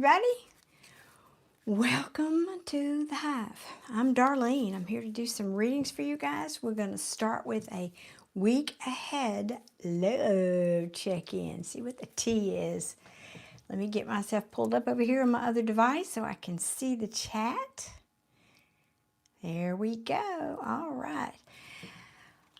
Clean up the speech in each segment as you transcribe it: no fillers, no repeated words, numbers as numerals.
everybody. Welcome to the Hive. I'm Darlene. I'm here to do some readings for you guys. We're going to start with a week ahead love check-in. See what the T is. Let me get myself pulled up over here on my other device so I can see the chat. There we go. All right.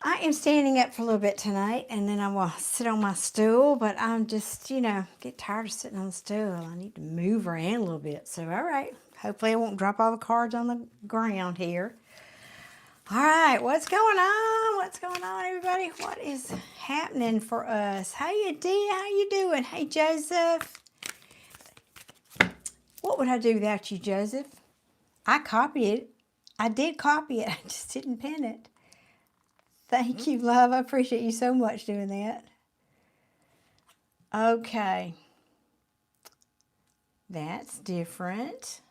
I am standing up for a little bit tonight, and then I will sit on my stool, but I'm just, get tired of sitting on the stool. I need to move around a little bit. So, all right. Hopefully I won't drop all the cards on the ground here. All right. What's going on? What's going on, everybody? What is happening for us? Hey, Adia. How you doing? Hey, Joseph. What would I do without you, Joseph? I copied it. I did copy it. I just didn't pin it. Thank you, love. I appreciate you so much doing that. Okay. That's different.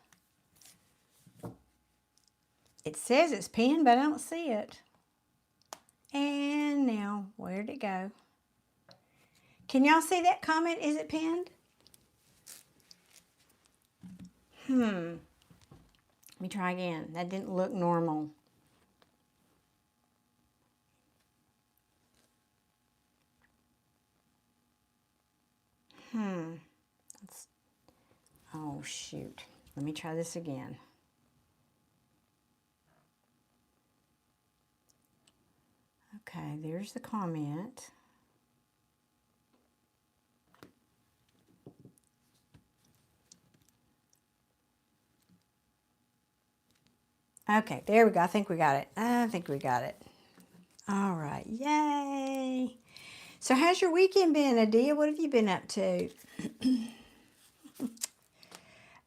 It says it's pinned, but I don't see it. And now, where'd it go? Can y'all see that comment? Is it pinned? Let me try again. That didn't look normal. Oh, shoot. Let me try this again. Okay, there's the comment. Okay, there we go. I think we got it. All right, yay. So how's your weekend been, Adia? What have you been up to?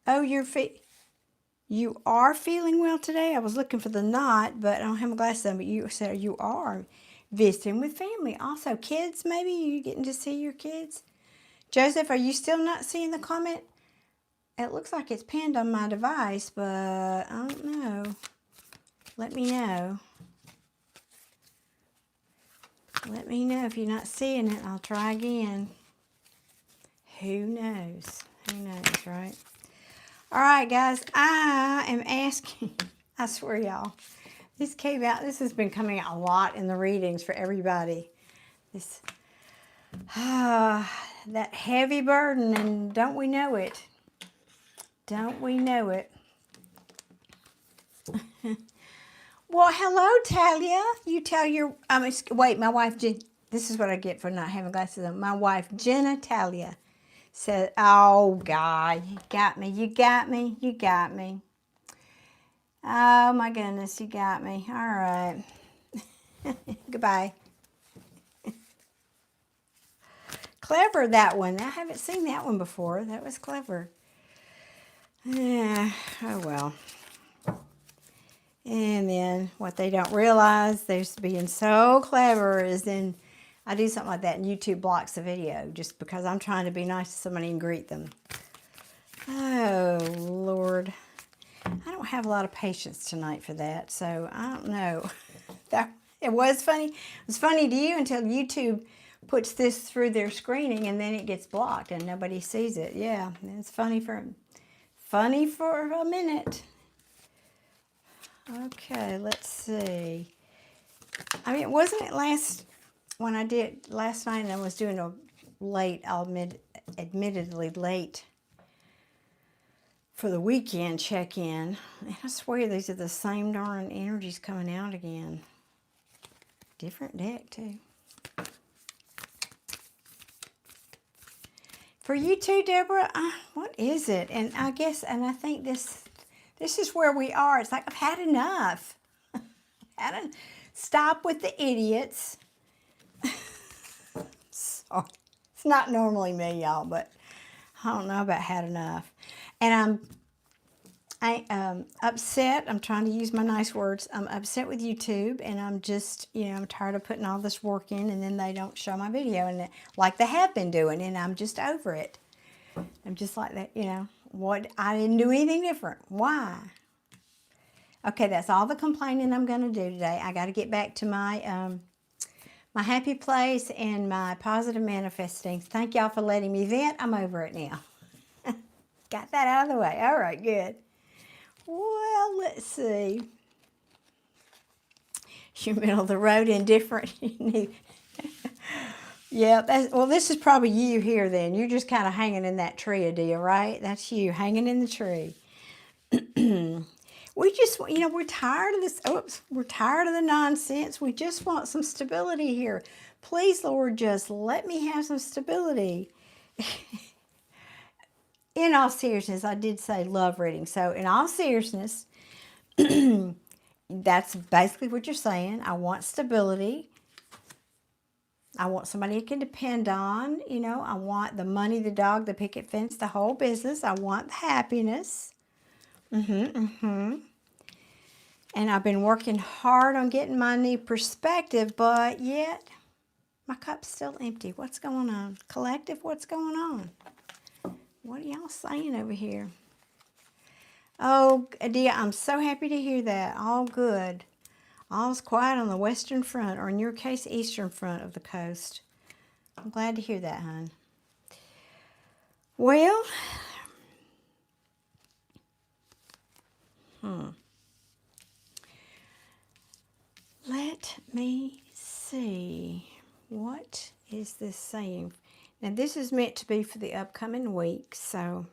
Oh, you are feeling well today? I was looking for the not, but I don't have my glasses on, but you said you are visiting with family. Also, kids, maybe you getting to see your kids? Joseph, are you still not seeing the comment? It looks like it's pinned on my device, but I don't know. Let me know. Let me know if you're not seeing it. I'll try again. Who knows? Who knows, right? All right, guys. I am asking. I swear, y'all. This came out. This has been coming out a lot in the readings for everybody. This, that heavy burden, and don't we know it? Don't we know it? Well, hello, Talia. You tell your, wait, my wife, this is what I get for not having glasses on. My wife, Jenna Talia, said, oh, God, you got me. Oh, my goodness, you got me. All right. Goodbye. Clever, that one. I haven't seen that one before. That was clever. Yeah, oh, well. And then what they don't realize, they're being so clever, is then I do something like that and YouTube blocks the video just because I'm trying to be nice to somebody and greet them. Oh, Lord. I don't have a lot of patience tonight for that, so I don't know. It was funny. It was funny to you until YouTube puts this through their screening and then it gets blocked and nobody sees it. Yeah, it's funny for a minute. Okay, let's see. I mean, wasn't it last night and I was doing a late, admittedly late for the weekend check-in. I swear these are the same darn energies coming out again. Different deck, too. For you too, Deborah, what is it? And I think this is where we are. It's like I've had enough. Stop with the idiots. Sorry. It's not normally me, y'all, but I don't know about had enough. And I'm upset. I'm trying to use my nice words. I'm upset with YouTube, and I'm just, I'm tired of putting all this work in, and then they don't show my video, and like they have been doing, and I'm just over it. I'm just like that, What? I didn't do anything different. Why? Okay, that's all the complaining I'm going to do today. I got to get back to my my happy place and my positive manifesting. Thank y'all for letting me vent. I'm over it now. Got that out of the way. All right, good. Well, let's see. You're middle of the road indifferent. Yeah, well, this is probably you here then. You're just kind of hanging in that tree deal, right? That's you hanging in the tree. We just, we're tired of this. Oops, we're tired of the nonsense. We just want some stability here. Please, Lord, just let me have some stability. In all seriousness, I did say love reading. So in all seriousness, that's basically what you're saying. I want stability. I want somebody I can depend on. I want the money, the dog, the picket fence, the whole business. I want happiness. And I've been working hard on getting my new perspective, but yet my cup's still empty. What's going on? Collective, what's going on? What are y'all saying over here? Oh, Adia, I'm so happy to hear that. All good. All's quiet on the western front, or in your case, eastern front of the coast. I'm glad to hear that, hon. Well, let me see. What is this saying? Now, this is meant to be for the upcoming week, so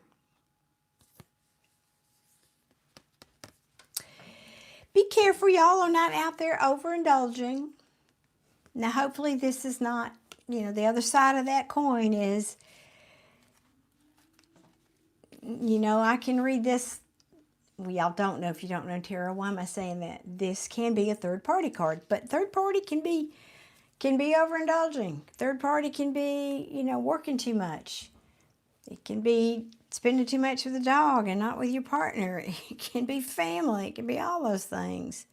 be careful, y'all are not out there overindulging. Now, hopefully this is not, the other side of that coin is, I can read this. Well, y'all don't know if you don't know tarot. Why am I saying that? This can be a third party card, but third party can be overindulging. Third party can be, working too much. It can be spending too much with the dog and not with your partner. It can be family. It can be all those things.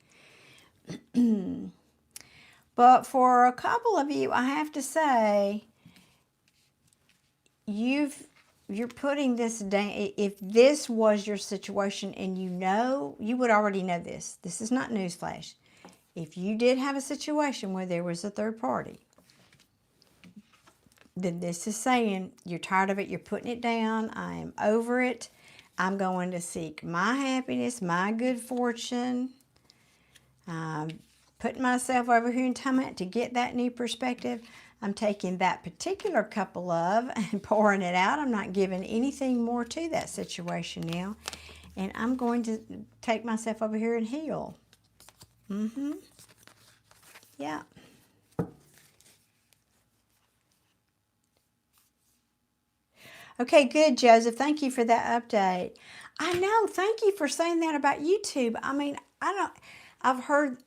But for a couple of you, I have to say, you're putting this down. If this was your situation and you would already know this. This is not newsflash. If you did have a situation where there was a third party, then this is saying you're tired of it, you're putting it down, I am over it, I'm going to seek my happiness, my good fortune, putting myself over here in time to get that new perspective. I'm taking that particular cup of love and pouring it out. I'm not giving anything more to that situation now. And I'm going to take myself over here and heal. Yeah. Okay, good, Joseph. Thank you for that update. I know. Thank you for saying that about YouTube. I mean, I've heard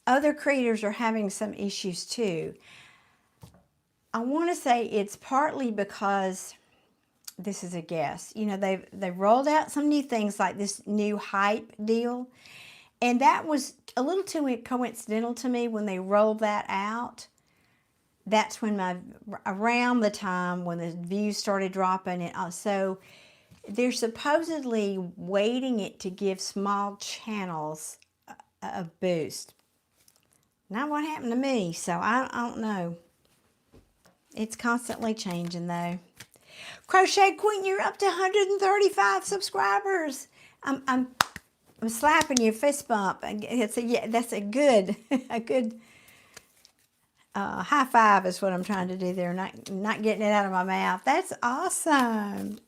other creators are having some issues too. I want to say it's partly because, this is a guess, they've rolled out some new things like this new hype deal. And that was a little too coincidental to me when they rolled that out. That's when around the time when the views started dropping. And so they're supposedly waiting it to give small channels a boost. Not what happened to me, so I don't know. It's constantly changing though. Crochet Queen, you're up to 135 subscribers. I'm slapping you, fist bump. That's a good high five is what I'm trying to do there. Not getting it out of my mouth. That's awesome.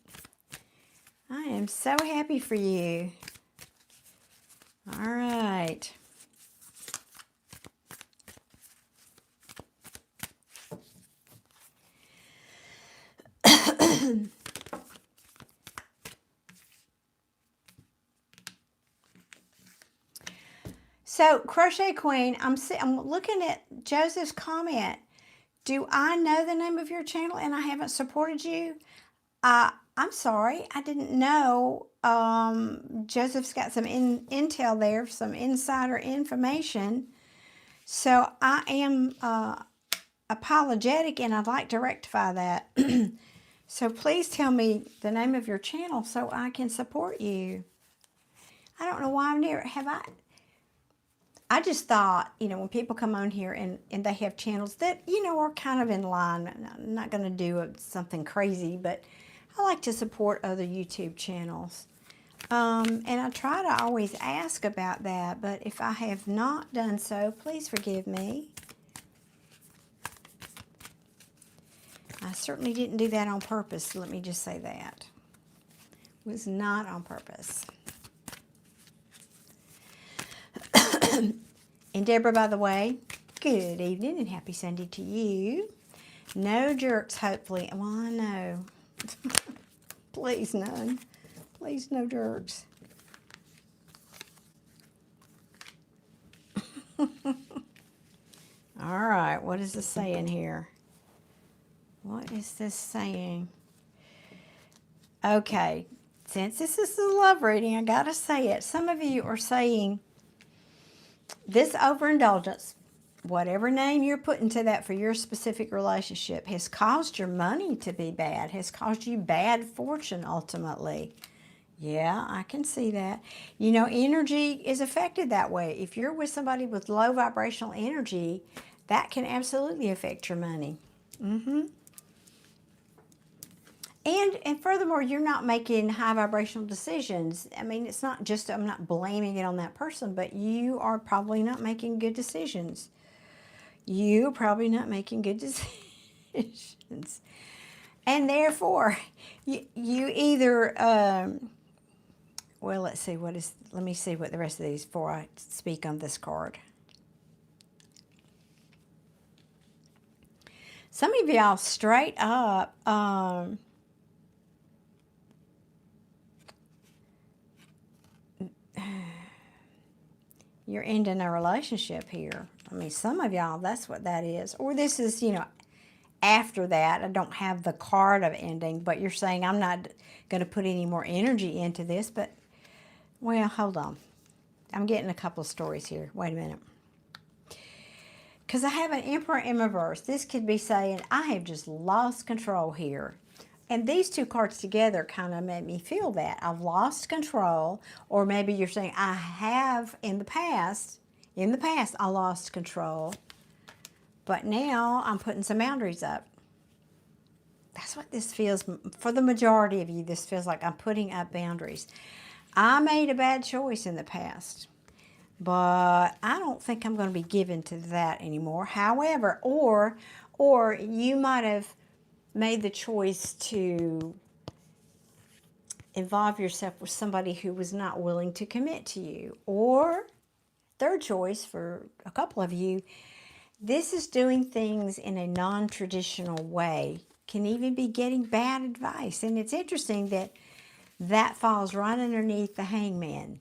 I am so happy for you. All right. So, Crochet Queen, I'm looking at Joseph's comment. Do I know the name of your channel and I haven't supported you? I'm sorry, I didn't know. Joseph's got some intel there, some insider information. So I am apologetic and I'd like to rectify that. So please tell me the name of your channel so I can support you. I don't know why I've never, I just thought, when people come on here and they have channels that, are kind of in line. I'm not going to do something crazy, but I like to support other YouTube channels. And I try to always ask about that, but if I have not done so, please forgive me. I certainly didn't do that on purpose. Let me just say that. It was not on purpose. And Deborah, by the way, good evening and happy Sunday to you. No jerks, hopefully. Well, I know. Please, none. Please, no jerks. All right, what is this saying here? What is this saying? Okay, since this is the love reading, I gotta say it. Some of you are saying this overindulgence, whatever name you're putting to that for your specific relationship, has caused your money to be bad, has caused you bad fortune ultimately. Yeah, I can see that. You know, energy is affected that way. If you're with somebody with low vibrational energy, that can absolutely affect your money. And furthermore, you're not making high vibrational decisions. I mean, it's not just, I'm not blaming it on that person, but you are probably not making good decisions. You're probably not making good decisions. And therefore, you either, well, let's see, let me see what the rest of these before I speak on this card. Some of y'all straight up, you're ending a relationship here. I mean, some of y'all, that's what that is. Or this is, you know, after that. I don't have the card of ending, but you're saying I'm not going to put any more energy into this. But, well, hold on. I'm getting a couple of stories here. Wait a minute. Because I have an Emperor in reverse. This could be saying, I have just lost control here. And these two cards together kind of made me feel that. I've lost control. Or maybe you're saying, I have in the past, I lost control. But now I'm putting some boundaries up. That's what this feels, for the majority of you, this feels like I'm putting up boundaries. I made a bad choice in the past, but I don't think I'm going to be given to that anymore. However, or you might have made the choice to involve yourself with somebody who was not willing to commit to you. Or, third choice for a couple of you, this is doing things in a non-traditional way. Can even be getting bad advice. And it's interesting that that falls right underneath the Hangman.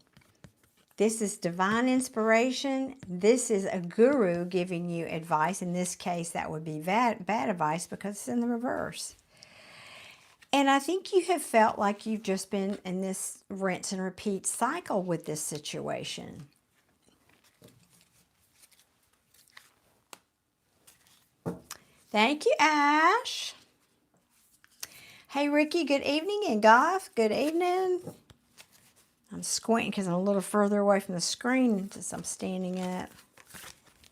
This is divine inspiration. This is a guru giving you advice. In this case, that would be bad advice because it's in the reverse. And I think you have felt like you've just been in this rinse and repeat cycle with this situation. Thank you, Ash. Hey, Ricky, good evening. And Goth, good evening. I'm squinting because I'm a little further away from the screen since I'm standing up.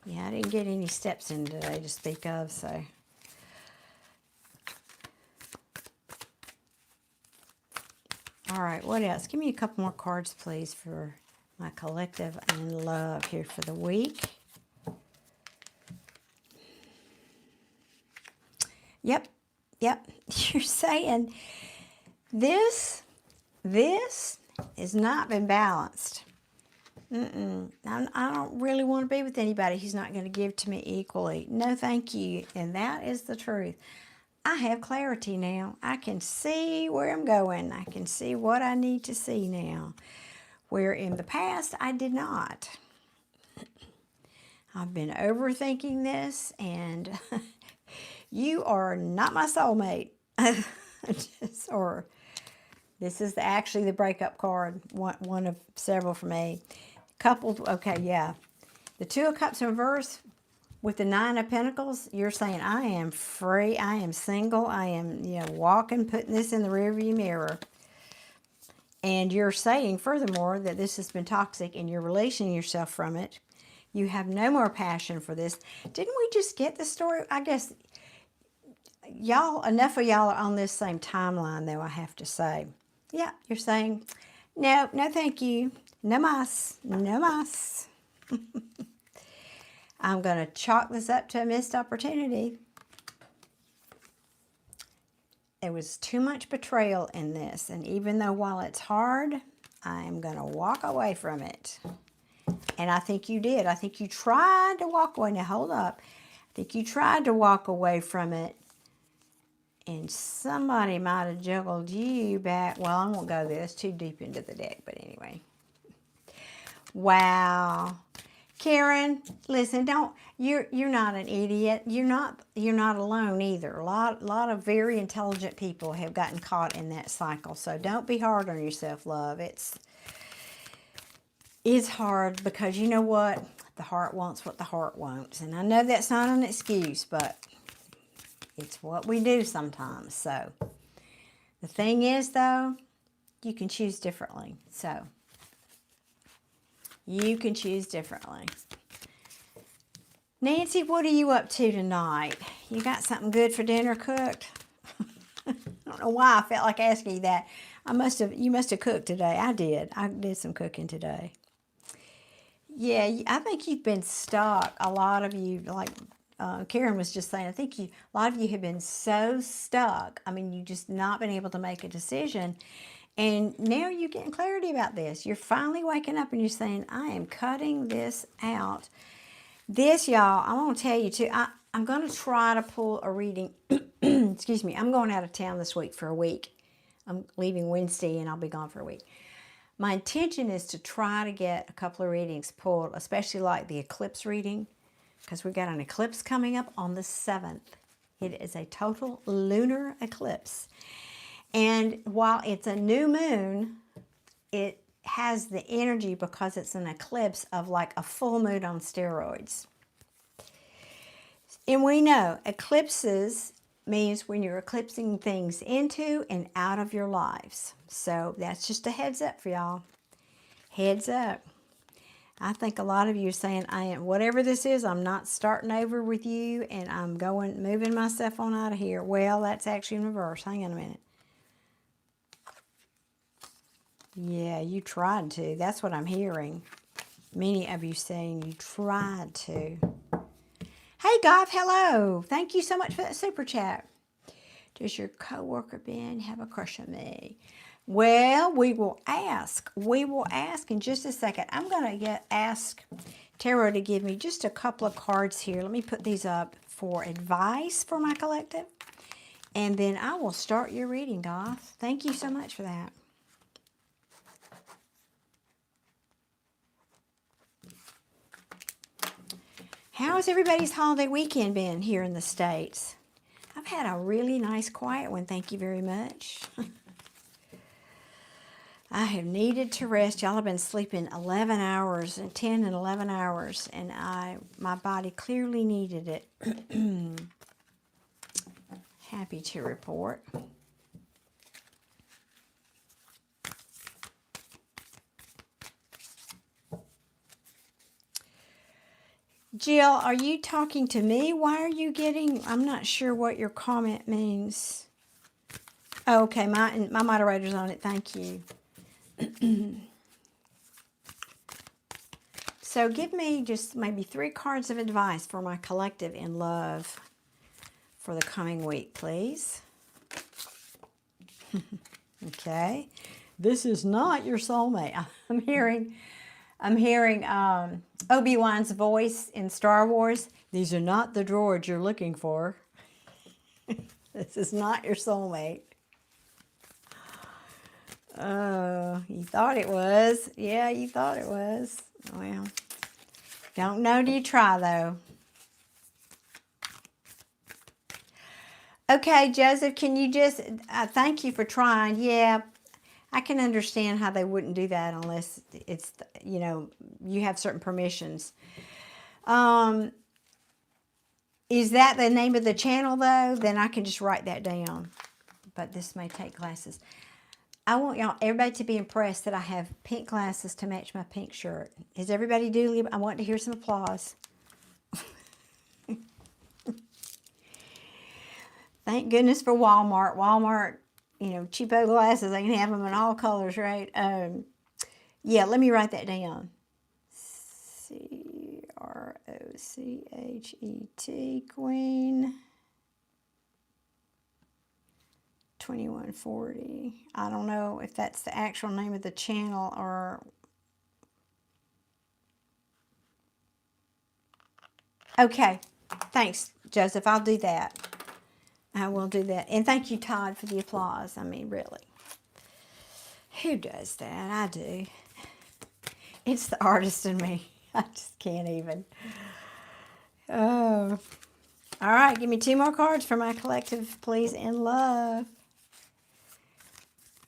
Yeah, I didn't get any steps in today to speak of, so. All right, what else? Give me a couple more cards, please, for my collective and love here for the week. Yep. You're saying this has not been balanced. I don't really want to be with anybody who's not going to give to me equally. No, thank you. And that is the truth. I have clarity now. I can see where I'm going. I can see what I need to see now. Where in the past, I did not. I've been overthinking this, and you are not my soulmate. Or this is actually the breakup card, one of several for me. Coupled, okay, yeah. The Two of Cups in reverse with the Nine of Pentacles, you're saying, I am free, I am single, I am, walking, putting this in the rearview mirror. And you're saying, furthermore, that this has been toxic and you're releasing yourself from it. You have no more passion for this. Didn't we just get the story? I guess y'all, enough of y'all are on this same timeline, though, I have to say. Yeah, you're saying, no, no thank you. No mas, no mas. I'm going to chalk this up to a missed opportunity. There was too much betrayal in this, and even though while it's hard, I am going to walk away from it. And I think you did. I think you tried to walk away. Now, hold up. I think you tried to walk away from it, and somebody might have juggled you back. Well, I won't go there. It's too deep into the deck, but anyway. Wow. Karen, listen, you're not an idiot. You're not alone either. A lot of very intelligent people have gotten caught in that cycle. So don't be hard on yourself, love. It's hard because you know what? The heart wants what the heart wants. And I know that's not an excuse, but it's what we do sometimes. So the thing is, though, you can choose differently. So you can choose differently. Nancy, what are you up to tonight? You got something good for dinner cooked? I don't know why I felt like asking you that. You must have cooked today. I did. I did some cooking today. Yeah, I think you've been stuck. A lot of you, like Karen was just saying, I think a lot of you have been so stuck. I mean, you just not been able to make a decision. And now you're getting clarity about this. You're finally waking up and you're saying, I am cutting this out. This, y'all, I want to tell you too, I'm going to try to pull a reading. Excuse me. I'm going out of town this week for a week. I'm leaving Wednesday and I'll be gone for a week. My intention is to try to get a couple of readings pulled, especially like the eclipse reading, because we've got an eclipse coming up on the 7th. It is a total lunar eclipse. And while it's a new moon, it has the energy, because it's an eclipse, of like a full moon on steroids. And we know eclipses means when you're eclipsing things into and out of your lives. So that's just a heads up for y'all. Heads up. I think a lot of you are saying, whatever this is, I'm not starting over with you, and I'm moving myself on out of here. Well, that's actually in reverse. Hang on a minute. Yeah, you tried to. That's what I'm hearing. Many of you saying you tried to. Hey, Goth, hello. Thank you so much for that super chat. Does your coworker Ben have a crush on me? Well, we will ask. We will ask in just a second. I'm going to ask Tarot to give me just a couple of cards here. Let me put these up for advice for my collective. And then I will start your reading, Goth. Thank you so much for that. How's everybody's holiday weekend been here in the States? I've had a really nice quiet one, thank you very much. I have needed to rest. Y'all have been sleeping 11 hours, 10 and 11 hours, and my body clearly needed it. Happy to report. Jill, are you talking to me? Why are you getting... I'm not sure what your comment means. Oh, okay, my moderator's on it. Thank you. So give me just maybe 3 cards of advice for my collective in love for the coming week, please. Okay. This is not your soulmate. I'm hearing Obi-Wan's voice in Star Wars. These are not the droids you're looking for. This is not your soulmate. Oh, you thought it was. Yeah, you thought it was. Well, don't know till you try, though. Okay, Joseph, can you just... thank you for trying. Yeah, I can understand how they wouldn't do that unless it's, you have certain permissions. Is that the name of the channel, though? Then I can just write that down. But this may take glasses. I want everybody to be impressed that I have pink glasses to match my pink shirt. Is everybody duly? I want to hear some applause. Thank goodness for Walmart. Walmart, cheapo glasses. They can have them in all colors, right? Yeah, let me write that down. Crochet, Queen. 2140. I don't know if that's the actual name of the channel or... Okay. Thanks, Joseph. I'll do that. I will do that. And thank you, Todd, for the applause. I mean, really. Who does that? I do. It's the artist in me. I just can't even. Oh. All right. Give me 2 more cards for my collective, please. In love.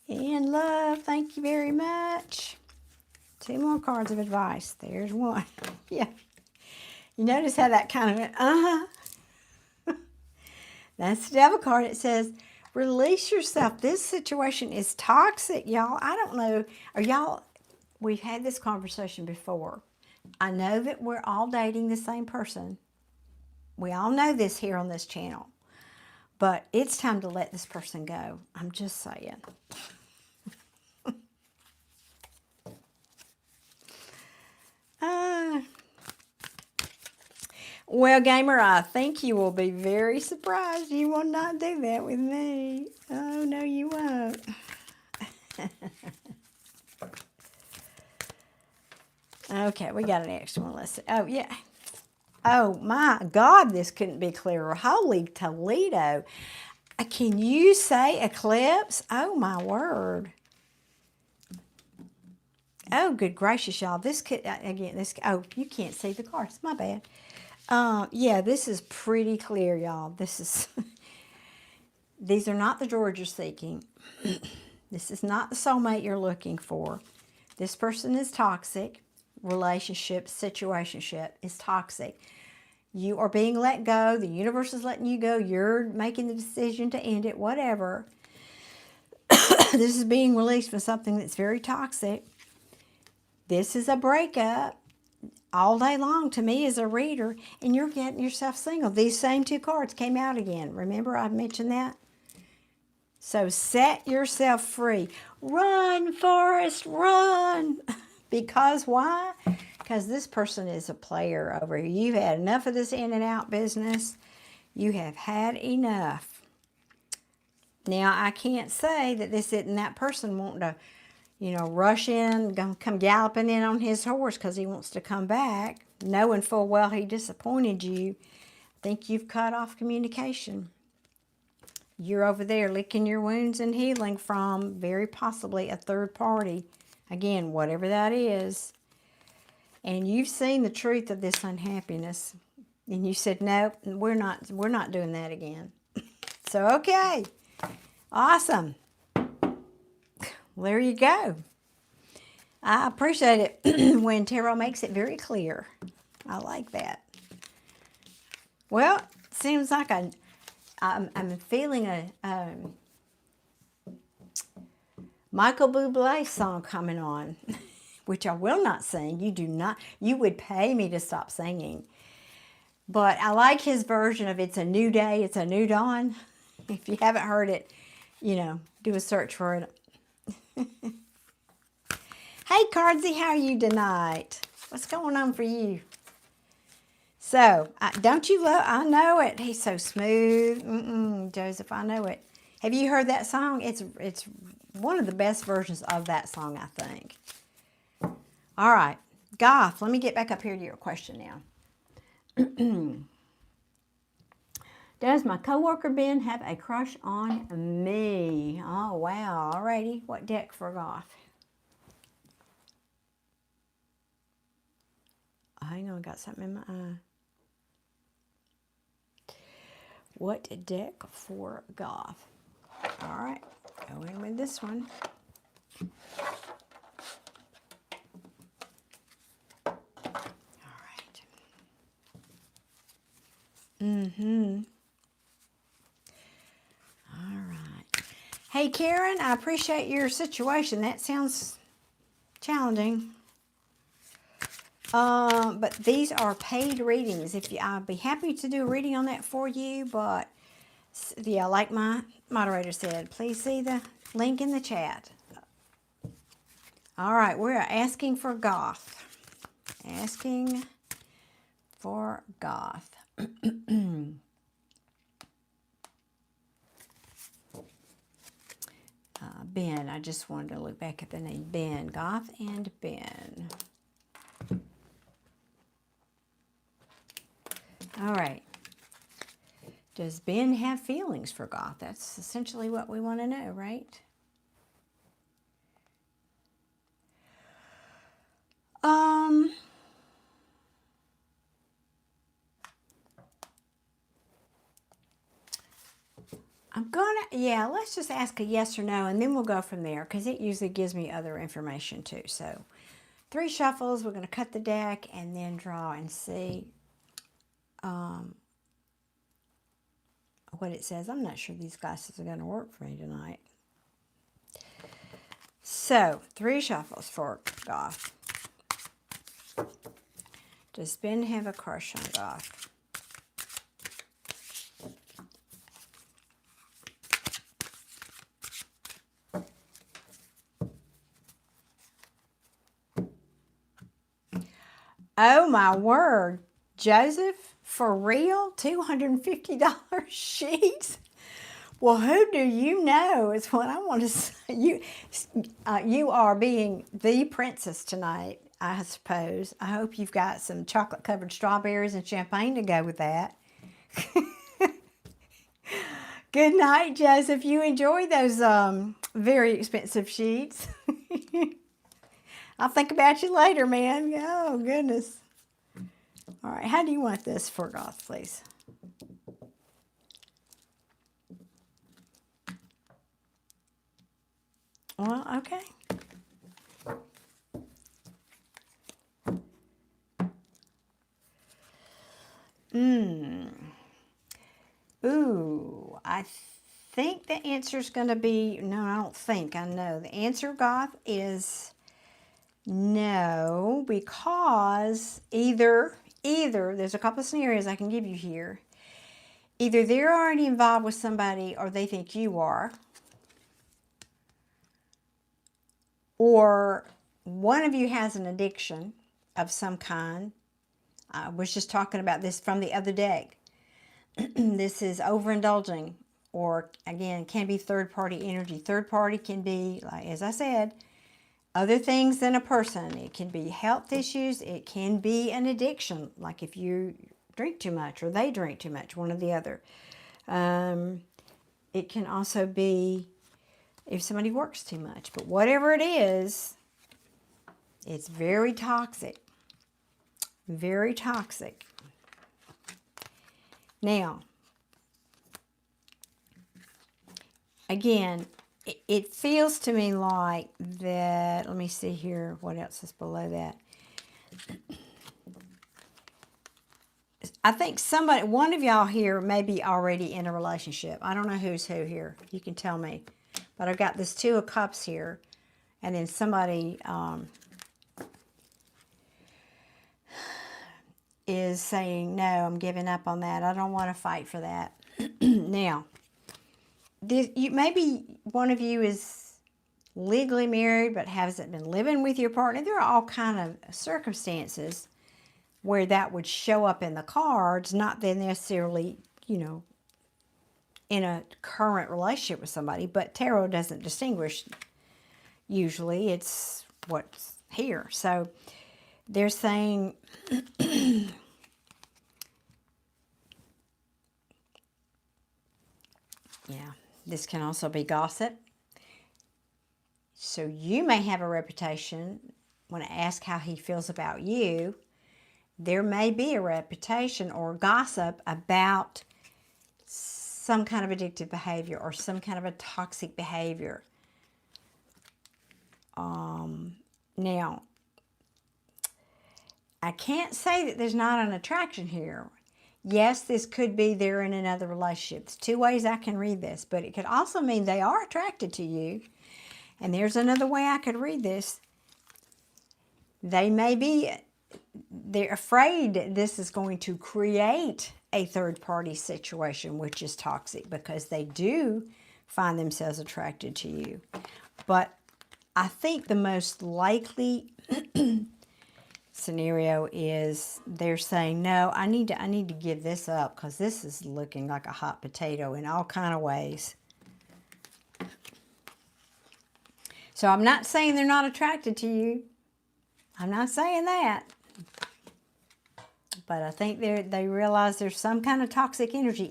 In love. Thank you very much. 2 more cards of advice. There's one. Yeah. You notice how that kind of went, That's the devil card. It says, release yourself. This situation is toxic, y'all. I don't know. We've had this conversation before. I know that we're all dating the same person. We all know this here on this channel. But it's time to let this person go. I'm just saying. Well, gamer, I think you will be very surprised. You will not do that with me. Oh, no, you won't. Okay, we got an extra one. Let's see. Oh, yeah. Oh, my God, this couldn't be clearer. Holy Toledo. Can you say eclipse? Oh, my word. Oh, good gracious, y'all. This could, again, oh, you can't see the cards. My bad. Yeah, this is pretty clear, y'all. This is, these are not the George you're seeking. This is not the soulmate you're looking for. This person is toxic. Relationship, situationship is toxic. You are being let go. The universe is letting you go. You're making the decision to end it, whatever. This is being released from something that's very toxic. This is a breakup. All day long to me as a reader, and you're getting yourself single. These same 2 cards came out again. Remember I mentioned that? So set yourself free. Run, Forrest, run. Because why? Because this person is a player over here. You've had enough of this in and out business. You have had enough. Now, I can't say that this isn't that person wanting to, rush in, come galloping in on his horse because he wants to come back, knowing full well he disappointed you. I think you've cut off communication. You're over there licking your wounds and healing from very possibly a third party. Again, whatever that is. And you've seen the truth of this unhappiness. And you said, no, we're not doing that again. So, okay. Awesome. Well, there you go. I appreciate it when tarot makes it very clear. I like that. Well, it seems like I'm feeling a Michael Bublé song coming on, which I will not sing. You would pay me to stop singing. But I like his version of It's a New Day, It's a New Dawn. If you haven't heard it, do a search for it. Hey, Cardsy, how are you tonight? What's going on for you? So, don't you love, I know it. He's so smooth. Joseph, I know it. Have you heard that song? It's one of the best versions of that song, I think. All right. Goth, let me get back up here to your question now. Does my coworker Ben have a crush on me? Oh, wow. Alrighty. What deck for Goth? Hang on, I got something in my eye. What deck for Goth? All right, going with this one. All right. All right. Hey, Karen, I appreciate your situation. That sounds challenging. But these are paid readings. I'd be happy to do a reading on that for you, but Yeah, like my moderator said, please see the link in the chat. All right, we're asking for Goth. Asking for Goth. Ben, I just wanted to look back at the name. Ben, Goth and Ben. All right. Does Ben have feelings for Goth? That's essentially what we want to know, right? Yeah, let's just ask a yes or no, and then we'll go from there, because it usually gives me other information too. So 3 shuffles, we're going to cut the deck and then draw and see what it says. I'm not sure these glasses are going to work for me tonight. So 3 shuffles for Goth. Does Ben have a crush on Goth? Oh my word, Joseph, for real? $250 sheets? Well, who do you know is what I want to say. You are being the princess tonight, I suppose. I hope you've got some chocolate-covered strawberries and champagne to go with that. Good night, Joseph. You enjoy those very expensive sheets. I'll think about you later, man. Oh, goodness. All right, how do you want this for Goth, please? Well, okay. Ooh, I think the answer is going to be, no, I don't think, I know. The answer, Goth, is no, because either, there's a couple of scenarios I can give you here. Either they're already involved with somebody or they think you are. Or one of you has an addiction of some kind. I was just talking about this from the other deck. This is overindulging, or again, can be third-party energy. Third party can be, like as I said, other things than a person. It can be health issues. It can be an addiction, like if you drink too much or they drink too much, one or the other. It can also be if somebody works too much. But whatever it is, it's very toxic. Very toxic. Now, again, it feels to me like that, let me see here, what else is below that. I think one of y'all here may be already in a relationship. I don't know who's who here. You can tell me. But I've got this 2 of Cups here. And then somebody is saying, no, I'm giving up on that. I don't want to fight for that. Now, maybe one of you is legally married but hasn't been living with your partner. There are all kind of circumstances where that would show up in the cards, not then necessarily, in a current relationship with somebody, but tarot doesn't distinguish. Usually it's what's here. So they're saying, yeah, this can also be gossip. So you may have a reputation. When I ask how he feels about you, there may be a reputation or gossip about some kind of addictive behavior or some kind of a toxic behavior. Now, I can't say that there's not an attraction here. Yes, this could be they're in another relationship. There's 2 ways I can read this, but it could also mean they are attracted to you. And there's another way I could read this. They're afraid this is going to create a third-party situation, which is toxic, because they do find themselves attracted to you. But I think the most likely scenario is they're saying, no, I need to give this up, because this is looking like a hot potato in all kind of ways. So I'm not saying they're not attracted to you. I'm not saying that. But I think they realize there's some kind of toxic energy.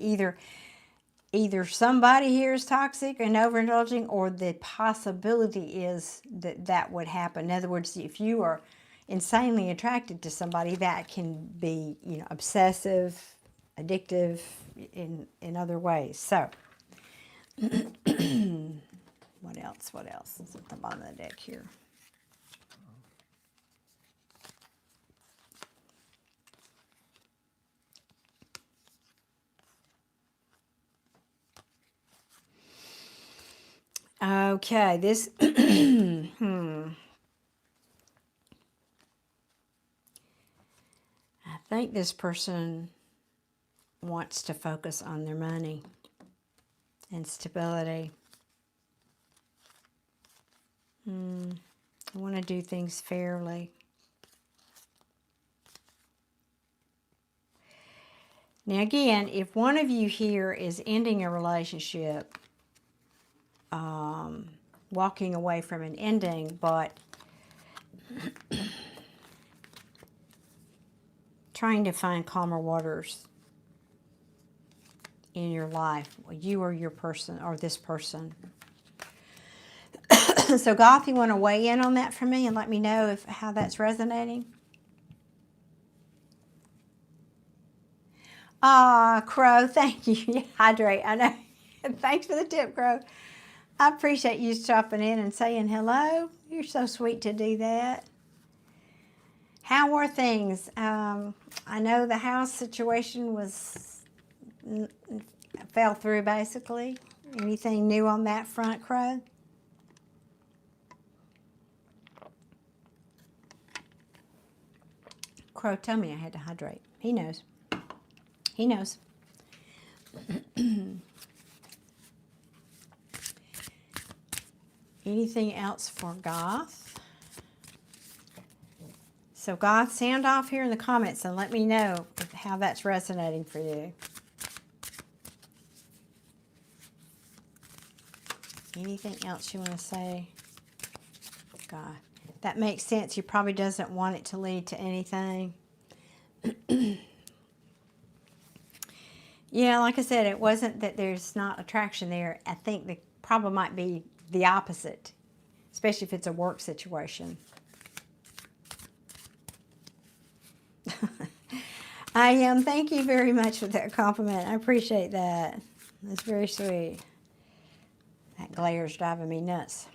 Either somebody here is toxic and overindulging, or the possibility is that would happen. In other words, if you are insanely attracted to somebody, that can be, obsessive, addictive in other ways. So, what else? What else is at the bottom of the deck here? Okay, this, I think this person wants to focus on their money and stability. I want to do things fairly. Now again, if one of you here is ending a relationship, walking away from an ending, but trying to find calmer waters in your life, you or your person or this person. So Goth, you want to weigh in on that for me and let me know how that's resonating? Ah, Crow, thank you. Hydrate, I know. Thanks for the tip, Crow. I appreciate you stopping in and saying hello. You're so sweet to do that. How are things? I know the house situation fell through, basically. Anything new on that front, Crow? Crow, tell me I had to hydrate. He knows. He knows. Anything else for Goth? So Goth, sound off here in the comments and let me know how that's resonating for you. Anything else you want to say? God, that makes sense. He probably doesn't want it to lead to anything. Yeah, like I said, it wasn't that there's not attraction there. I think the problem might be the opposite, especially if it's a work situation. I am. Thank you very much for that compliment. I appreciate that. That's very sweet. That glare is driving me nuts.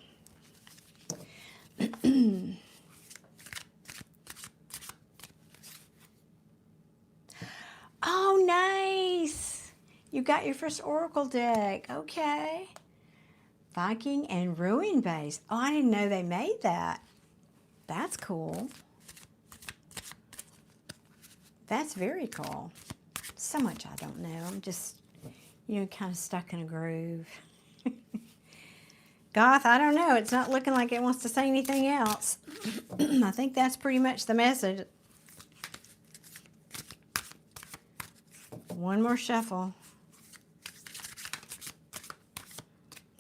Oh, nice. You got your first Oracle deck. Okay. Viking and Ruin base. Oh, I didn't know they made that. That's cool. That's very cool. So much I don't know. I'm just, kind of stuck in a groove. Goth, I don't know. It's not looking like it wants to say anything else. I think that's pretty much the message. One more shuffle.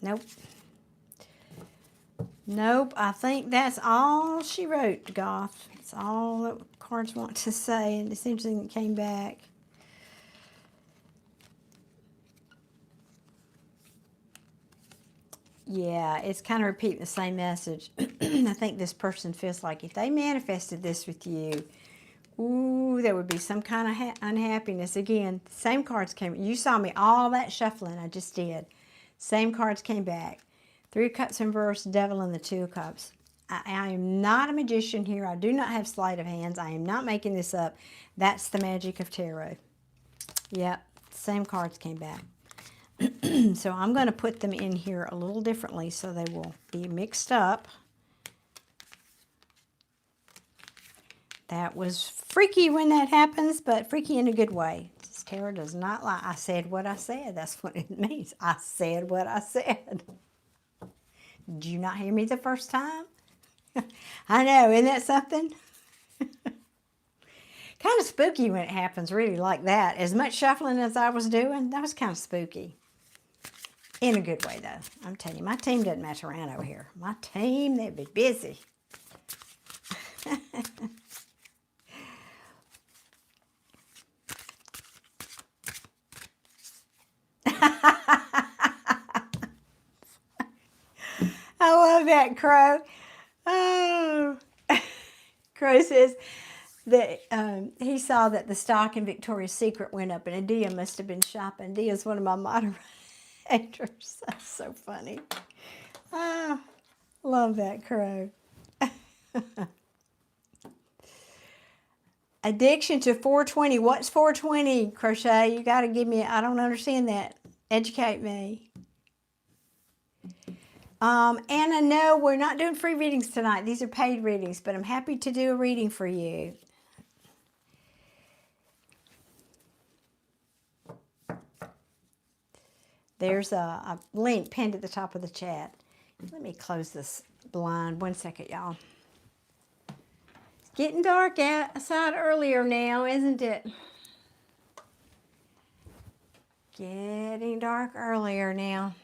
Nope. Nope, I think that's all she wrote, Goth. That's all that cards want to say, and essentially it came back. Yeah, it's kind of repeating the same message. I think this person feels like if they manifested this with you, ooh, there would be some kind of unhappiness. Again, same cards came. You saw me, all that shuffling I just did. Same cards came back. 3 of Cups in reverse, Devil and the 2 of Cups. I am not a magician here. I do not have sleight of hands. I am not making this up. That's the magic of tarot. Yep, same cards came back. So I'm going to put them in here a little differently so they will be mixed up. That was freaky when that happens, but freaky in a good way. Just Tarot does not lie. I said what I said. That's what it means. I said what I said. Did you not hear me the first time? I know, isn't that something? Kind of spooky when it happens, really, like that. As much shuffling as I was doing, that was kind of spooky. In a good way, though. I'm telling you, my team doesn't mess around over here. My team, they'd be busy. I love that, Crow. Oh. Crow says that he saw that the stock in Victoria's Secret went up, and Adia must have been shopping. Adia's one of my moderators. That's so funny. Ah, love that, Crow. Addiction to 420. What's 420, Crochet? You got to give me, I don't understand that. Educate me. Anna, no, we're not doing free readings tonight. These are paid readings, but I'm happy to do a reading for you. There's a link pinned at the top of the chat. Let me close this blind. 1 second, y'all. It's getting dark outside earlier now, isn't it? Getting dark earlier now.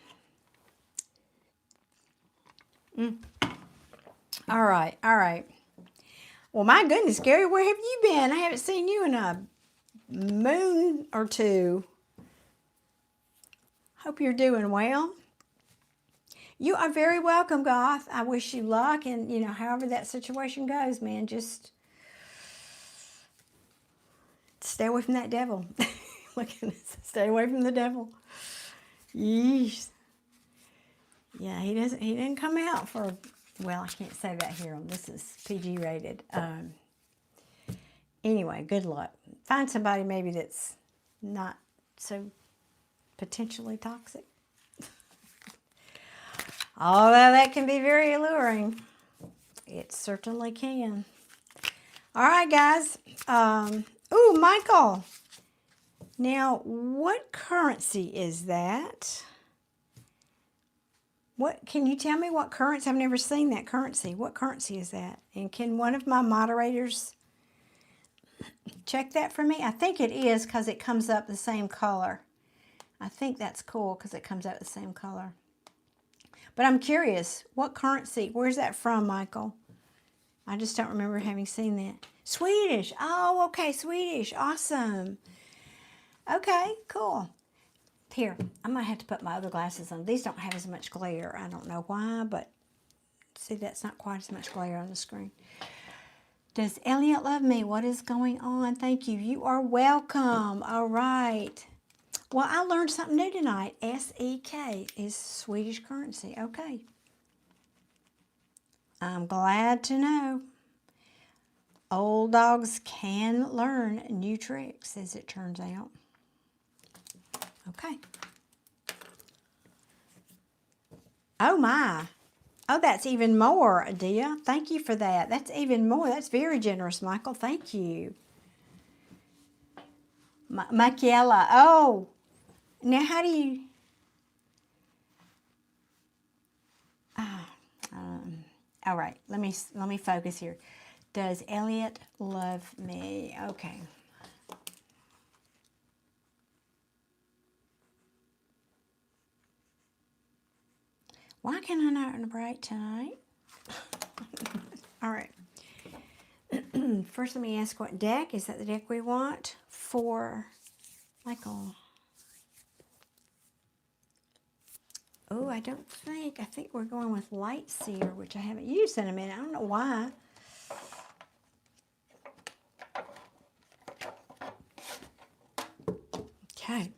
All right, all right. Well, my goodness, Gary, where have you been? I haven't seen you in a moon or two. Hope you're doing well. You are very welcome, Goth. I wish you luck, and, you know, however that situation goes, man, just stay away from that devil. Look at this. Stay away from the devil. Yeesh. Yeah, he didn't come out for, well, I can't say that here. This is PG rated. Anyway, good luck. Find somebody maybe that's not so potentially toxic. Although that can be very alluring. It certainly can. All right, guys. Ooh, Michael. Now, what currency is that? What, can you tell me what currency? I've never seen that currency. What currency is that? And can one of my moderators check that for me? I think it is because it comes up the same color. I think that's cool because it comes out the same color. But I'm curious, what currency? Where's that from, Michael? I just don't remember having seen that. Swedish. Oh, okay, Swedish. Awesome. Okay, cool. Here, I'm going to have to put my other glasses on. These don't have as much glare. I don't know why, but see, that's not quite as much glare on the screen. Does Elliot love me? What is going on? Thank you. You are welcome. All right. Well, I learned something new tonight. SEK is Swedish currency. Okay. I'm glad to know. Old dogs can learn new tricks, as it turns out. Okay. Oh, my. Oh, that's even more, Adia. Thank you for that. That's even more. That's very generous, Michael. Thank you. Michaela. Oh. Now, how do you... all right. Let me focus here. Does Elliot love me? Okay. Why can I not write tonight? All right. First, let me ask what deck. Is that the deck we want for Michael? Oh, I think we're going with Light Seer, which I haven't used in a minute. I don't know why. Okay.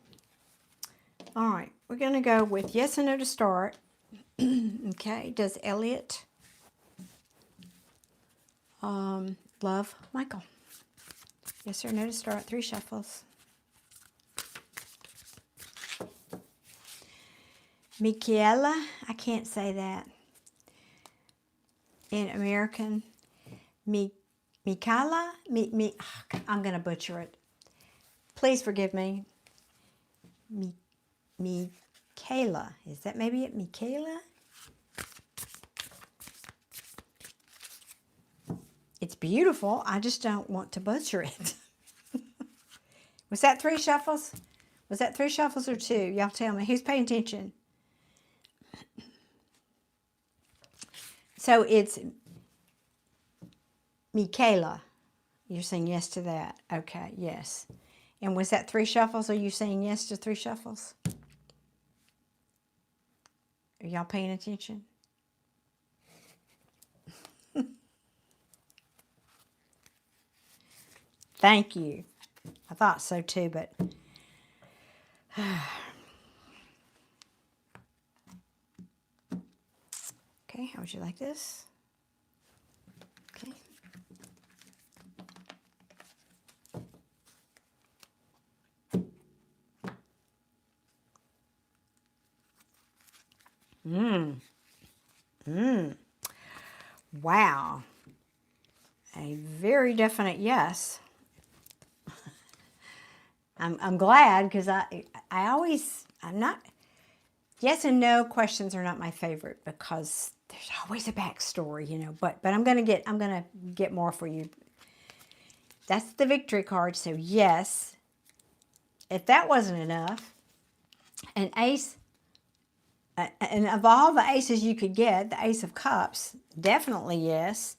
All right. We're going to go with yes or no to start. Okay. Does Elliot love Michael? Yes or no to start. 3 shuffles. Michaela, I can't say that. In American, Michaela, I'm going to butcher it. Please forgive me. Michaela. Is that maybe it? Michaela? It's beautiful. I just don't want to butcher it. Was that 3 shuffles? Was that 3 shuffles or 2? Y'all tell me. Who's paying attention? So it's Michaela. You're saying yes to that. Okay, yes. And was that 3 shuffles? Are you saying yes to 3 shuffles? Are y'all paying attention? Thank you. I thought so too, but... Okay, how would you like this? Okay. Wow. A very definite yes. I'm glad, because I'm not, yes and no questions are not my favorite, because there's always a backstory, you know, but I'm going to get more for you. That's the victory card. So yes, if that wasn't enough, an ace, and of all the aces you could get, the Ace of Cups, definitely yes.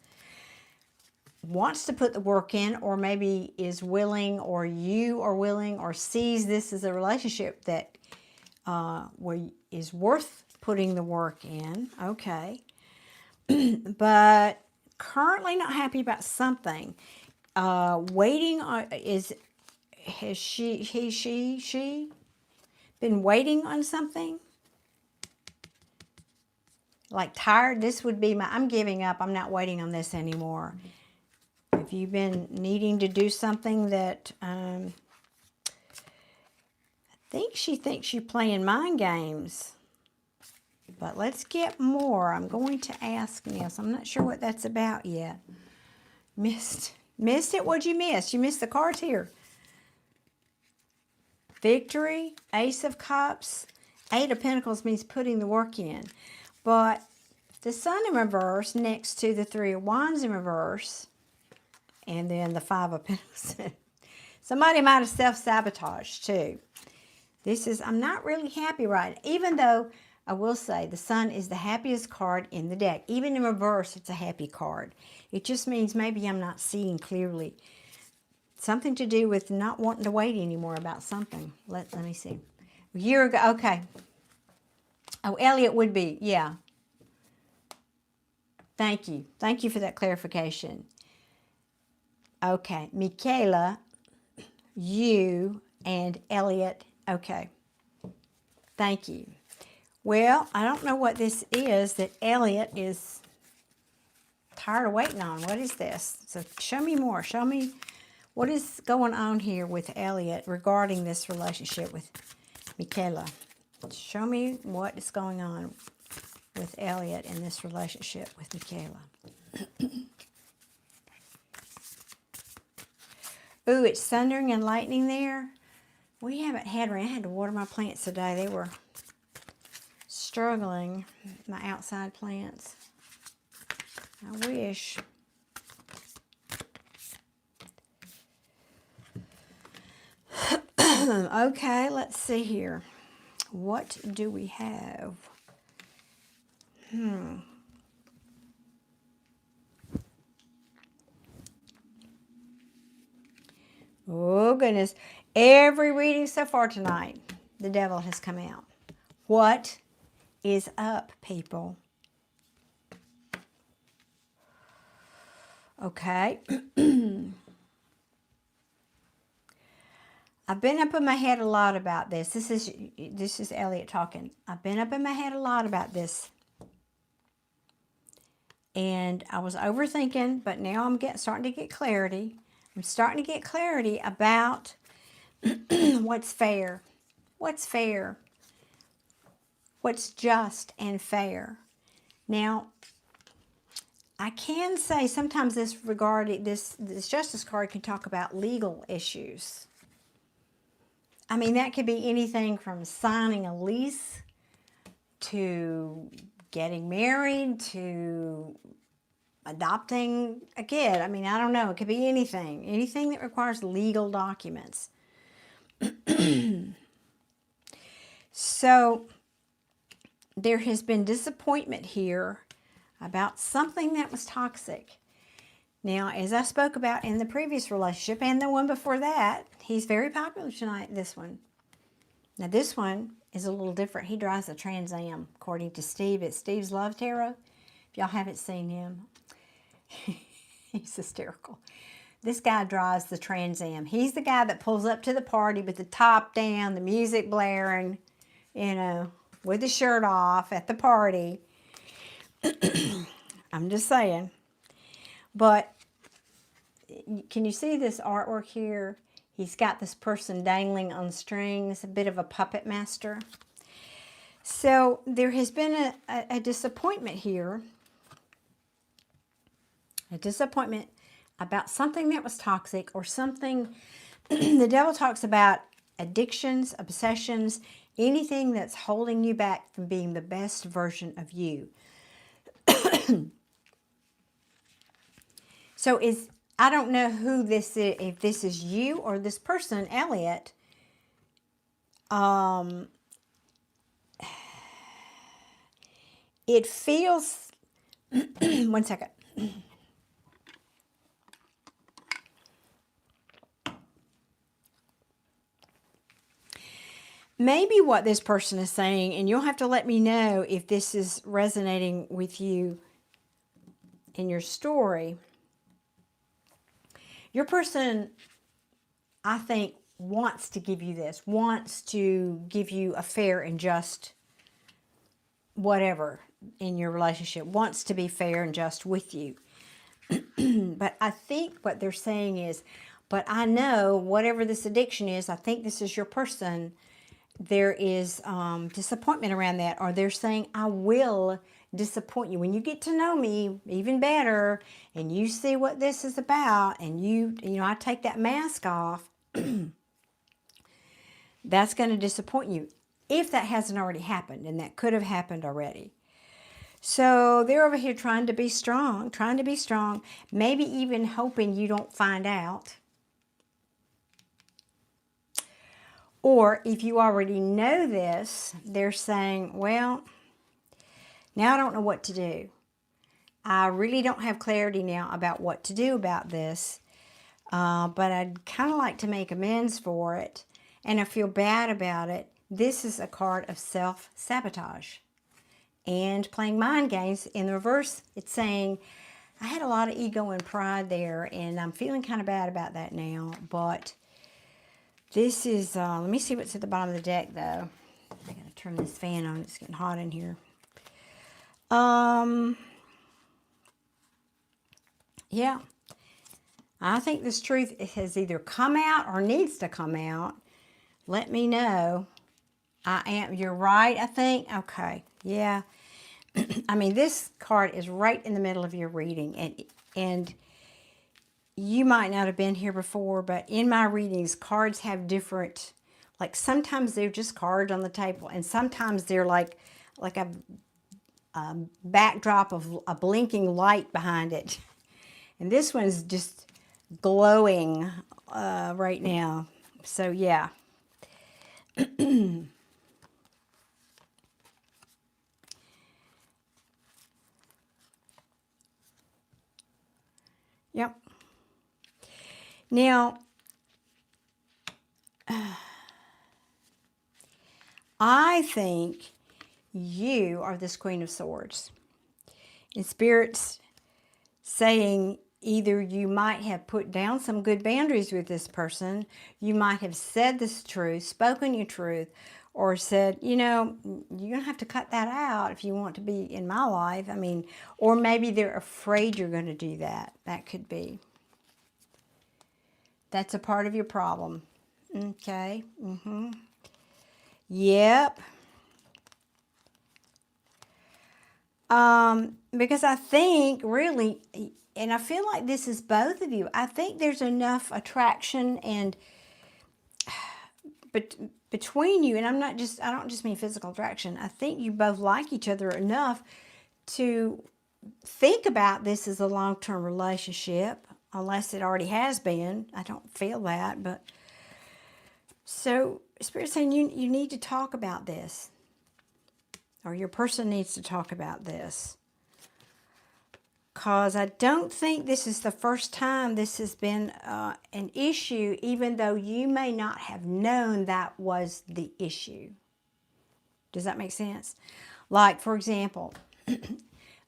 Wants to put the work in, or maybe is willing, or you are willing, or sees this as a relationship that is worth putting the work in. Okay. But currently not happy about something. Waiting on, has she been waiting on something? Like tired? This would be I'm giving up. I'm not waiting on this anymore. Have you been needing to do something that, I think she thinks you're playing mind games. But let's get more. I'm going to ask Nils. I'm not sure what that's about yet. Missed it? What'd you miss? You missed the cards here. Victory, Ace of Cups, 8 of Pentacles means putting the work in. But the Sun in reverse next to the 3 of Wands in reverse, and then the 5 of Pentacles. Somebody might have self-sabotaged too. I'm not really happy right now, even though I will say the Sun is the happiest card in the deck. Even in reverse, it's a happy card. It just means maybe I'm not seeing clearly. Something to do with not wanting to wait anymore about something. Let me see. A year ago, okay. Oh, Elliot would be, yeah. Thank you. Thank you for that clarification. Okay, Michaela, you, and Elliot. Okay. Thank you. Well, I don't know what this is that Elliot is tired of waiting on. What is this? So show me more. Show me what is going on here with Elliot regarding this relationship with Michaela. Show me what is going on with Elliot in this relationship with Michaela. Ooh, it's thundering and lightning there. We haven't had rain. I had to water my plants today. They were struggling, my outside plants. I wish. Okay, let's see here. What do we have? Oh, goodness. Every reading so far tonight, the devil has come out. What is up, people? Okay. I've been up in my head a lot about this. This is Elliot talking. I've been up in my head a lot about this. And I was overthinking, but now I'm starting to get clarity. I'm starting to get clarity about what's fair. What's fair? What's just and fair? Now, I can say sometimes this justice card can talk about legal issues. I mean, that could be anything from signing a lease to getting married to adopting a kid. I mean, I don't know. It could be anything. Anything that requires legal documents. So there has been disappointment here about something that was toxic. Now, as I spoke about in the previous relationship and the one before that, he's very popular tonight, this one. Now, this one is a little different. He drives a Trans Am, according to Steve. It's Steve's Love Tarot. If y'all haven't seen him, he's hysterical. This guy drives the Trans Am. He's the guy that pulls up to the party with the top down, the music blaring, you know, with the shirt off at the party. I'm just saying. But can you see this artwork here? He's got this person dangling on strings, a bit of a puppet master. So there has been a disappointment here. A disappointment about something that was toxic or something. The devil talks about addictions, obsessions, anything that's holding you back from being the best version of you. So I don't know who this is, if this is you or this person, Elliot. It feels, one second. Maybe what this person is saying, and you'll have to let me know if this is resonating with you in your story. Your person, I think, wants to give you this, wants to give you a fair and just whatever in your relationship, wants to be fair and just with you. But I think what they're saying is, but I know whatever this addiction is, I think this is your person. There is disappointment around that, or they're saying, I will disappoint you. When you get to know me even better and you see what this is about and you know, I take that mask off, that's going to disappoint you if that hasn't already happened, and that could have happened already. So they're over here trying to be strong, maybe even hoping you don't find out. Or if you already know this, they're saying, well, now I don't know what to do. I really don't have clarity now about what to do about this, but I'd kind of like to make amends for it, and I feel bad about it. This is a card of self-sabotage and playing mind games. In the reverse, it's saying, I had a lot of ego and pride there, and I'm feeling kind of bad about that now, but this is, let me see what's at the bottom of the deck, though. I gotta turn this fan on. It's getting hot in here. Yeah. I think this truth has either come out or needs to come out. Let me know. You're right, I think. Okay. Yeah. I mean, this card is right in the middle of your reading. And you might not have been here before, but in my readings, cards have different, like sometimes they're just cards on the table, and sometimes they're like a backdrop of a blinking light behind it. And this one's just glowing right now. So yeah. Yep. Now, I think you are this Queen of Swords. And Spirit's saying either you might have put down some good boundaries with this person, you might have said this truth, spoken your truth, or said, you know, you're going to have to cut that out if you want to be in my life. I mean, or maybe they're afraid you're going to do that. That could be. That's a part of your problem. Okay. Yep. Because I think really, and I feel like this is both of you, I think there's enough attraction and but between you, and I don't just mean physical attraction. I think you both like each other enough to think about this as a long-term relationship, unless it already has been. I don't feel that, but so Spirit's saying you need to talk about this, or your person needs to talk about this. Because I don't think this is the first time this has been an issue, even though you may not have known that was the issue. Does that make sense? Like, for example,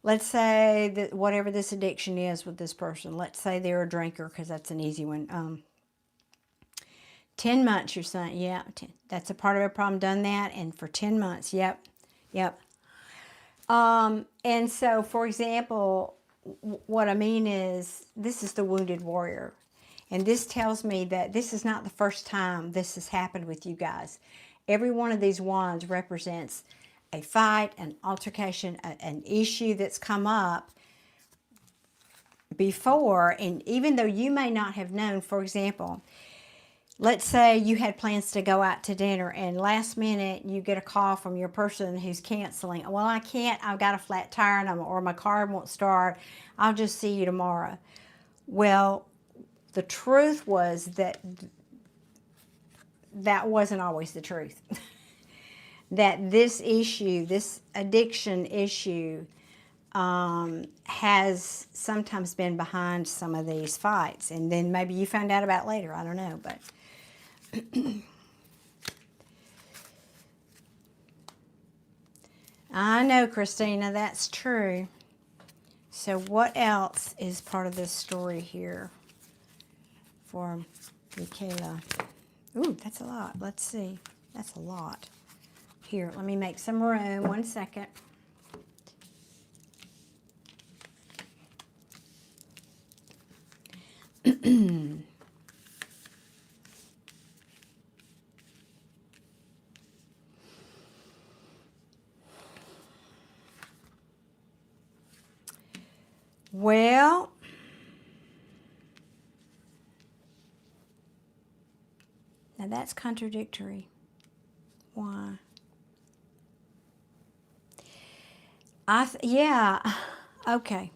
let's say that whatever this addiction is with this person, let's say they're a drinker, because that's an easy one. 10 months, you're saying, yeah, that's a part of a problem, done that, and for 10 months, yep. And so, for example, what I mean is, this is the wounded warrior. And this tells me that this is not the first time this has happened with you guys. Every one of these wands represents a fight, an altercation, an issue that's come up before. And even though you may not have known, for example, let's say you had plans to go out to dinner and last minute you get a call from your person who's canceling. Well, I can't. I've got a flat tire or my car won't start. I'll just see you tomorrow. Well, the truth was that wasn't always the truth. That this issue, this addiction issue, has sometimes been behind some of these fights. And then maybe you found out about it later. I don't know, but I know, Christina, that's true. So what else is part of this story here for Michaela? Ooh, that's a lot. Let's see. That's a lot. Here, let me make some room. 1 second. Well, now that's contradictory. Why? Yeah, okay.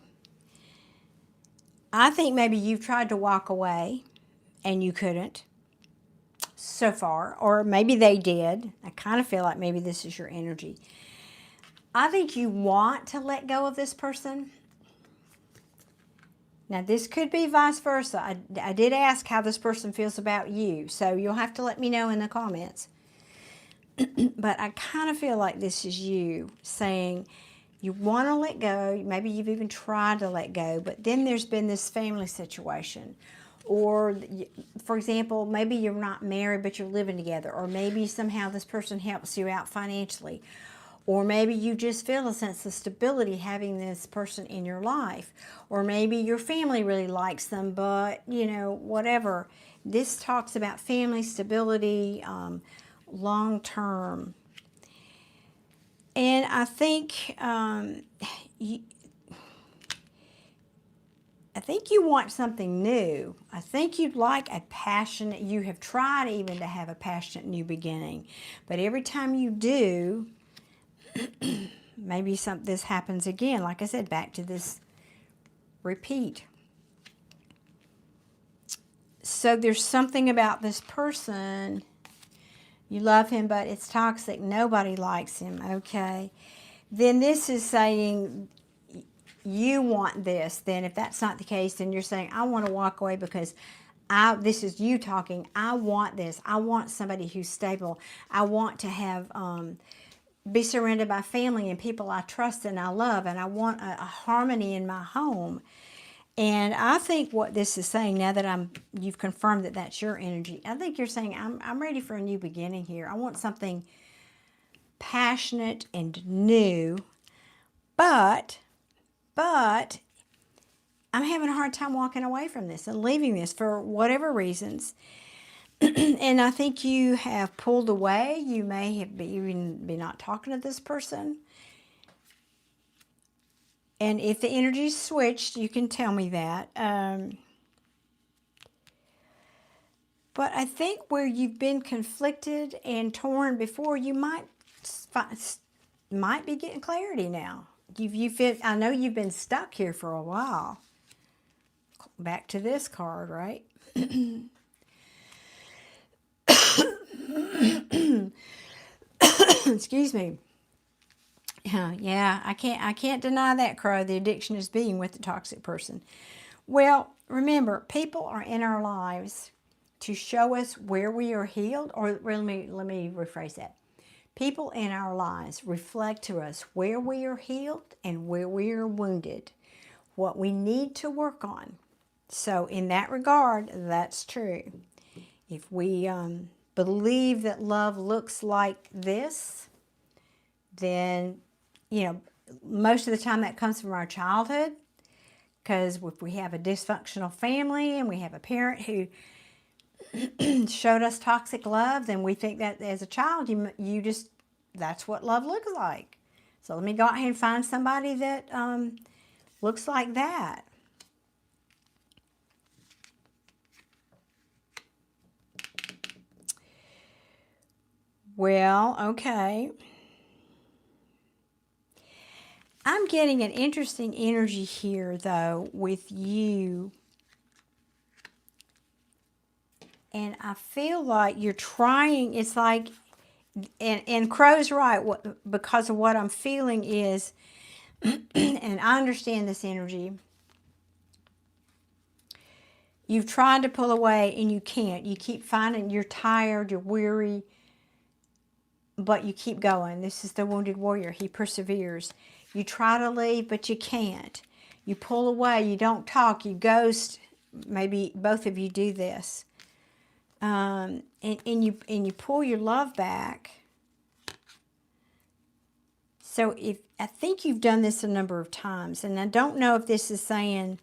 I think maybe you've tried to walk away and you couldn't so far, or maybe they did. I kind of feel like maybe this is your energy. I think you want to let go of this person. Now, this could be vice versa. I did ask how this person feels about you, so you'll have to let me know in the comments. But I kind of feel like this is you saying you want to let go. Maybe you've even tried to let go, but then there's been this family situation. Or, for example, maybe you're not married, but you're living together. Or maybe somehow this person helps you out financially. Or maybe you just feel a sense of stability having this person in your life. Or maybe your family really likes them, but, you know, whatever. This talks about family stability, long term. And I think you want something new. I think you'd like a passionate, you have tried even to have a passionate new beginning. But every time you do, maybe this happens again. Like I said, back to this repeat. So there's something about this person. You love him, but it's toxic. Nobody likes him. Okay. Then this is saying you want this. Then if that's not the case, then you're saying, I want to walk away because this is you talking. I want this. I want somebody who's stable. I want to have, be surrounded by family and people I trust and I love. And I want a harmony in my home. And I think what this is saying, now that you've confirmed that that's your energy, I think you're saying, I'm ready for a new beginning here. I want something passionate and new, but I'm having a hard time walking away from this and leaving this for whatever reasons. And I think you have pulled away. You may have even be not talking to this person. And if the energy's switched, you can tell me that. But I think where you've been conflicted and torn before, you might be getting clarity now. I know you've been stuck here for a while. Back to this card, right? Excuse me. Yeah, I can't deny that, Crow. The addiction is being with the toxic person. Well, remember, people are in our lives to show us where we are healed, or let me rephrase that. People in our lives reflect to us where we are healed and where we are wounded, what we need to work on. So in that regard, that's true. If we believe that love looks like this, then, most of the time that comes from our childhood, because if we have a dysfunctional family and we have a parent who showed us toxic love, then we think that as a child, that's what love looks like. So let me go out here and find somebody that looks like that. Well, okay. I'm getting an interesting energy here, though, with you. And I feel like you're trying, it's like, and Crow's right, because of what I'm feeling is, and I understand this energy, you've tried to pull away and you can't. You keep finding you're tired, you're weary, but you keep going. This is the wounded warrior. He perseveres. You try to leave, but you can't. You pull away, you don't talk, you ghost. Maybe both of you do this. And you pull your love back. So I think you've done this a number of times, and I don't know if this is saying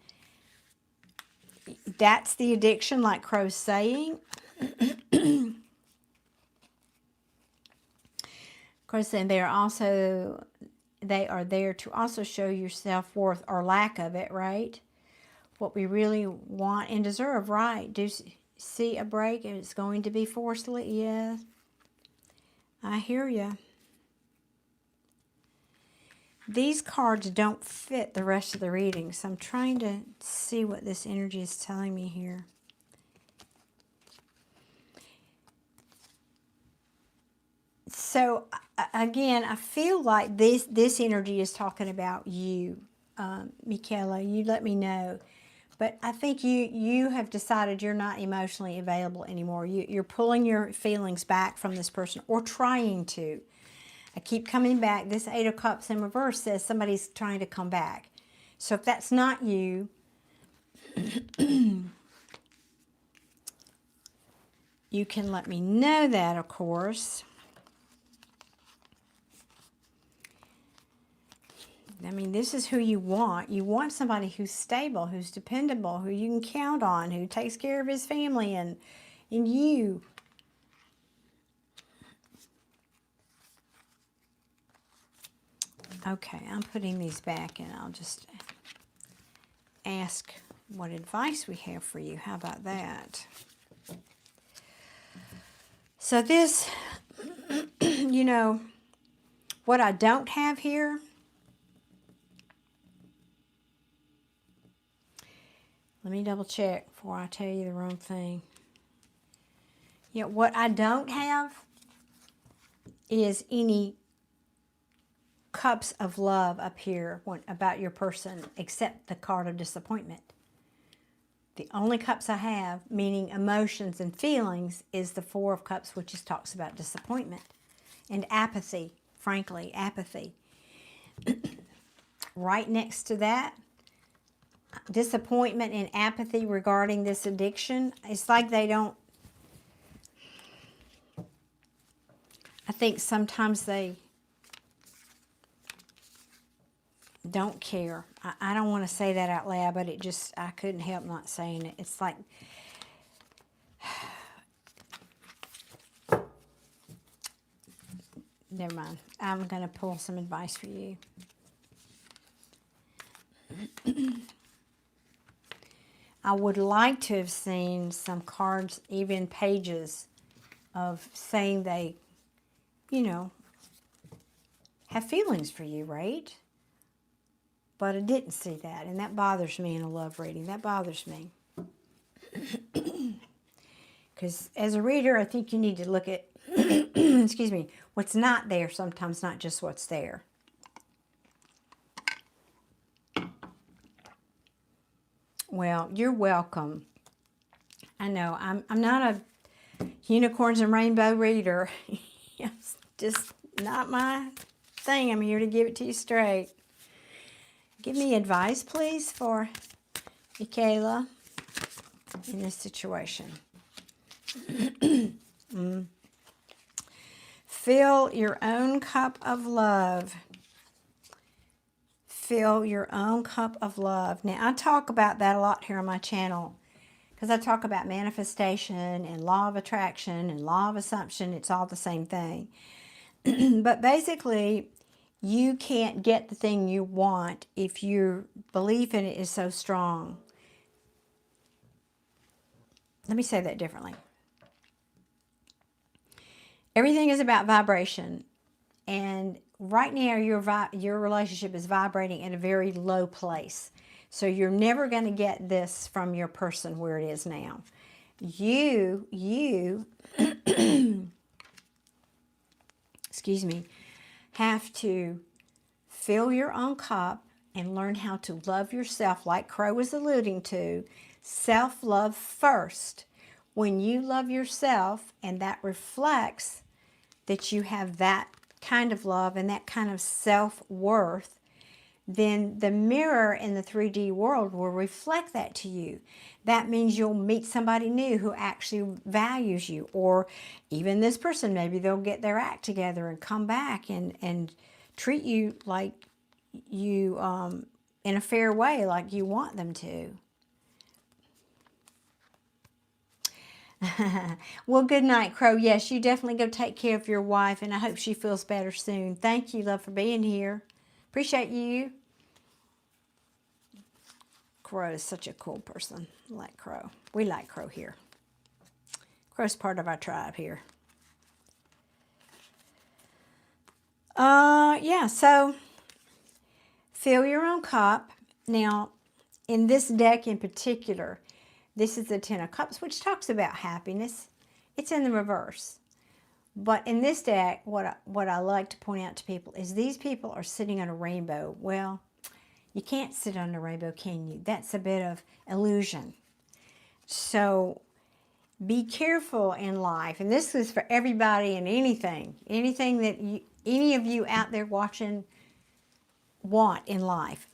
that's the addiction, like Crow's saying. Of course, then they are there to also show your self-worth or lack of it, right? What we really want and deserve, right? Do see a break and it's going to be forcefully? Yeah, I hear you. These cards don't fit the rest of the reading, so I'm trying to see what this energy is telling me here. So, again, I feel like this energy is talking about you, Michaela. You let me know. But I think you have decided you're not emotionally available anymore. You're pulling your feelings back from this person, or trying to. I keep coming back. This Eight of Cups in reverse says somebody's trying to come back. So if that's not you, you can let me know that, of course. I mean, this is who you want. You want somebody who's stable, who's dependable, who you can count on, who takes care of his family and you. Okay, I'm putting these back, and I'll just ask what advice we have for you. How about that? So this, what I don't have here, let me double check before I tell you the wrong thing. What I don't have is any cups of love up here about your person, except the card of disappointment. The only cups I have, meaning emotions and feelings, is the Four of Cups, which just talks about disappointment and apathy, frankly, apathy. Right next to that, disappointment and apathy regarding this addiction. It's like they don't, I think sometimes they don't care. I don't want to say that out loud, but I couldn't help not saying it. It's like, never mind. I'm going to pull some advice for you. I would like to have seen some cards, even pages, of saying they, you know, have feelings for you, right? But I didn't see that, and that bothers me in a love reading. That bothers me. Because as a reader, I think you need to look at, excuse me, what's not there sometimes, not just what's there. Well, you're welcome. I know, I'm not a unicorns and rainbow reader. It's just not my thing. I'm here to give it to you straight. Give me advice, please, for Michaela in this situation. Fill your own cup of love. Fill your own cup of love. Now, I talk about that a lot here on my channel because I talk about manifestation and law of attraction and law of assumption. It's all the same thing. But basically, you can't get the thing you want if your belief in it is so strong. Let me say that differently. Everything is about vibration. And right now, your relationship is vibrating at a very low place. So you're never going to get this from your person where it is now. You, excuse me, have to fill your own cup and learn how to love yourself, like Crow was alluding to. Self-love first. When you love yourself, and that reflects that you have that kind of love and that kind of self-worth, then the mirror in the 3D world will reflect that to you. That means you'll meet somebody new who actually values you, or even this person, maybe they'll get their act together and come back and treat you like you, in a fair way, like you want them to. Well, good night, Crow. Yes, you definitely go take care of your wife, and I hope she feels better soon. Thank you, love, for being here. Appreciate you. Crow is such a cool person. I like Crow. We like Crow here. Crow's part of our tribe here. Yeah, so fill your own cup. Now, in this deck in particular, this is the Ten of Cups, which talks about happiness. It's in the reverse. But in this deck, what I like to point out to people is these people are sitting on a rainbow. Well, you can't sit on a rainbow, can you? That's a bit of illusion. So be careful in life. And this is for everybody and anything. Anything that any of you out there watching want in life.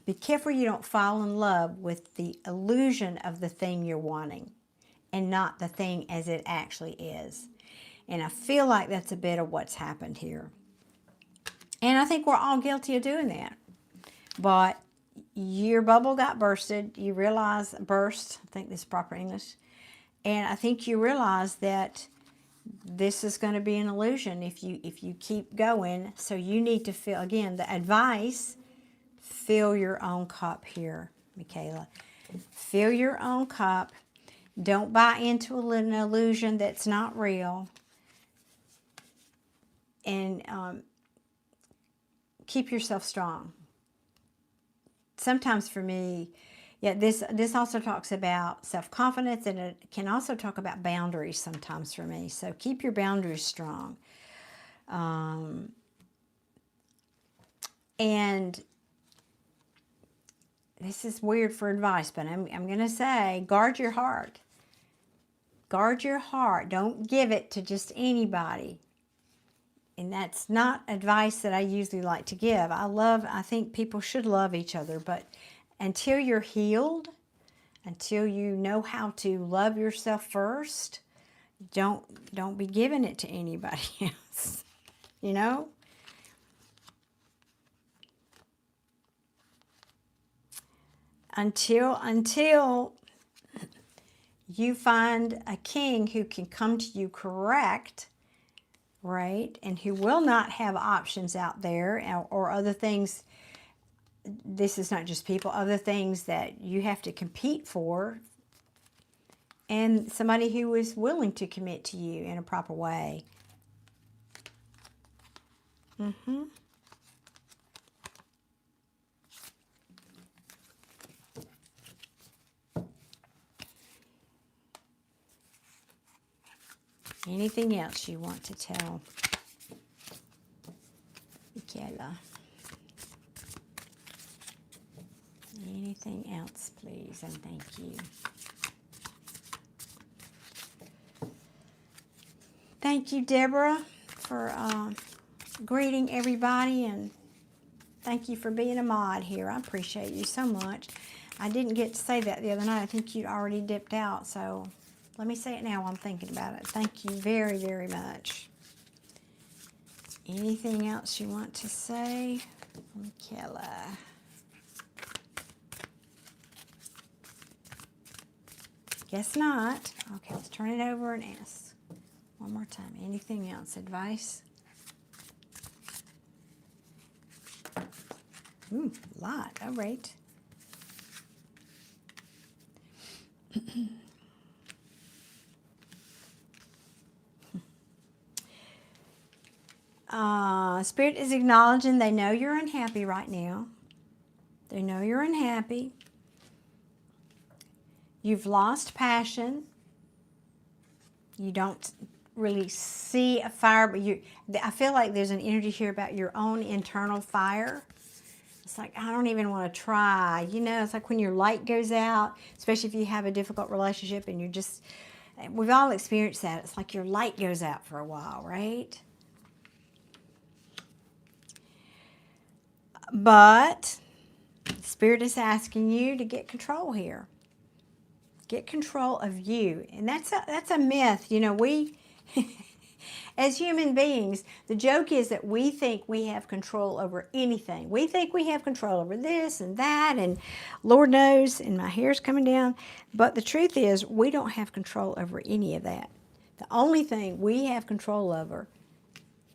Be careful you don't fall in love with the illusion of the thing you're wanting and not the thing as it actually is. And I feel like that's a bit of what's happened here. And I think we're all guilty of doing that. But your bubble got bursted. You realize, burst, I think this is proper English. And I think you realize that this is going to be an illusion if you keep going. So you need to feel, again, the advice, fill your own cup here, Michaela. Fill your own cup. Don't buy into an illusion that's not real. And keep yourself strong. Sometimes for me, yeah, this also talks about self-confidence, and it can also talk about boundaries sometimes for me. So keep your boundaries strong. And this is weird for advice, but I'm going to say, guard your heart. Guard your heart. Don't give it to just anybody. And that's not advice that I usually like to give. I think people should love each other, but until you're healed, until you know how to love yourself first, don't be giving it to anybody else. You know? Until you find a king who can come to you correct, right, and who will not have options out there or other things this is not just people, other things that you have to compete for, and somebody who is willing to commit to you in a proper way. Anything else you want to tell Michaela? Anything else, please, and thank you. Thank you, Deborah, for greeting everybody, and thank you for being a mod here. I appreciate you so much. I didn't get to say that the other night. I think you'd already dipped out, so let me say it now while I'm thinking about it. Thank you very, very much. Anything else you want to say, Michaela? Guess not. Okay, let's turn it over and ask one more time. Anything else? Advice? A lot. All right. Spirit is acknowledging they know you're unhappy right now. They know you're unhappy. You've lost passion. You don't really see a fire, but I feel like there's an energy here about your own internal fire. It's like, I don't even want to try. You know, it's like when your light goes out, especially if you have a difficult relationship and you're just, we've all experienced that. It's like your light goes out for a while, right? But Spirit is asking you to get control here. Get control of you. And that's a myth. You know, we, as human beings, the joke is that we think we have control over anything. We think we have control over this and that, and Lord knows, and my hair's coming down. But the truth is, we don't have control over any of that. The only thing we have control over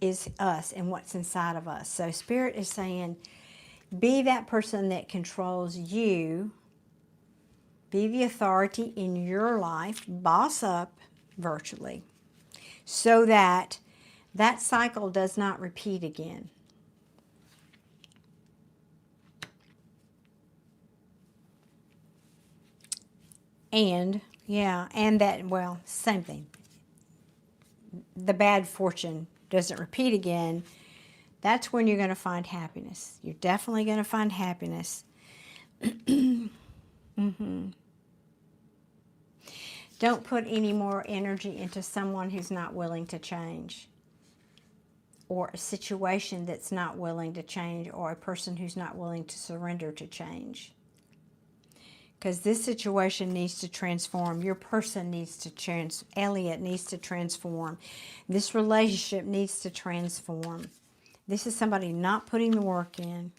is us and what's inside of us. So Spirit is saying, be that person that controls you. Be the authority in your life. Boss up virtually, so that that cycle does not repeat again. And, yeah, and that, well, same thing. The bad fortune doesn't repeat again. That's when you're going to find happiness. You're definitely going to find happiness. Don't put any more energy into someone who's not willing to change, or a situation that's not willing to change, or a person who's not willing to surrender to change. Because this situation needs to transform. Your person needs to Elliot needs to transform. This relationship needs to transform. This is somebody not putting the work in.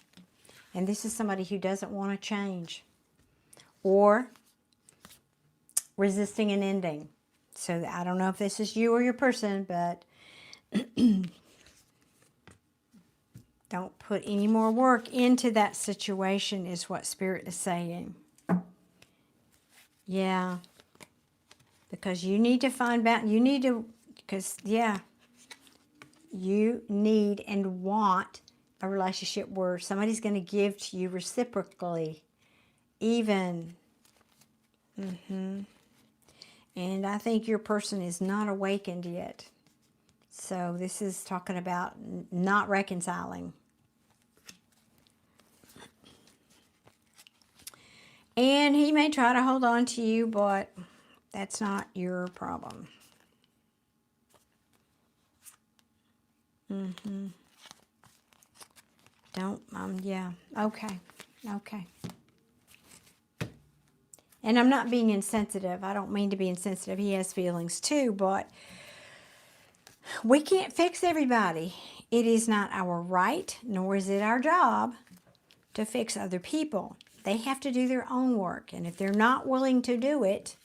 And this is somebody who doesn't want to change, or resisting an ending. So I don't know if this is you or your person, but don't put any more work into that situation is what Spirit is saying. Yeah. Because you need to find out, you need to, because, yeah, you need and want a relationship where somebody's going to give to you reciprocally, even. And I think your person is not awakened yet. So this is talking about not reconciling. And he may try to hold on to you, but that's not your problem. Don't, yeah, okay. And I'm not being insensitive. I don't mean to be insensitive. He has feelings too, but we can't fix everybody. It is not our right, nor is it our job to fix other people. They have to do their own work. And if they're not willing to do it,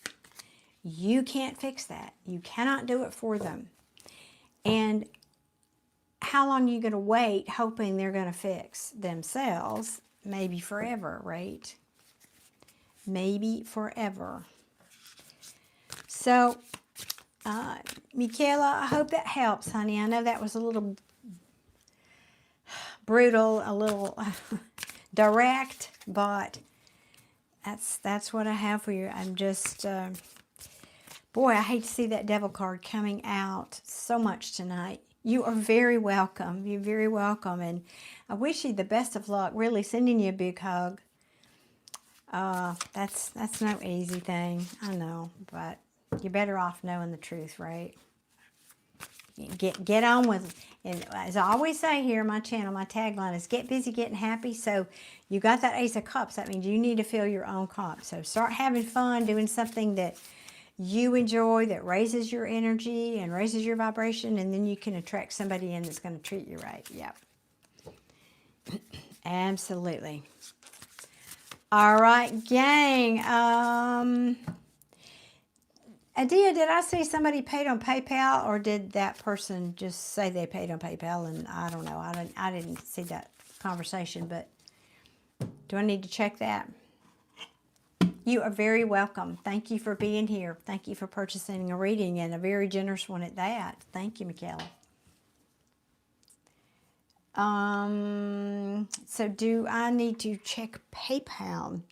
you can't fix that. You cannot do it for them. And how long are you going to wait hoping they're going to fix themselves? maybe forever, right? Maybe forever. So, Michaela, I hope that helps, honey. I know that was a little brutal, a little direct, but that's what I have for you. I'm just, boy, I hate to see that devil card coming out so much tonight. You are very welcome. You're very welcome, and I wish you the best of luck. Really, sending you a big hug. That's no easy thing, I know, but you're better off knowing the truth, right? Get on with it. And as I always say here on my channel, my tagline is get busy getting happy. So you got that Ace of Cups. That means you need to fill your own cup. So start having fun, doing something that you enjoy, that raises your energy and raises your vibration, and then you can attract somebody in that's going to treat you right. Yep. Absolutely. All right, gang. Adia, did I see somebody paid on PayPal, or did that person just say they paid on PayPal? And I don't know. I didn't see that conversation, but do I need to check that? You are very welcome. Thank you for being here. Thank you for purchasing a reading, and a very generous one at that. Thank you, Michaela. So do I need to check PayPal?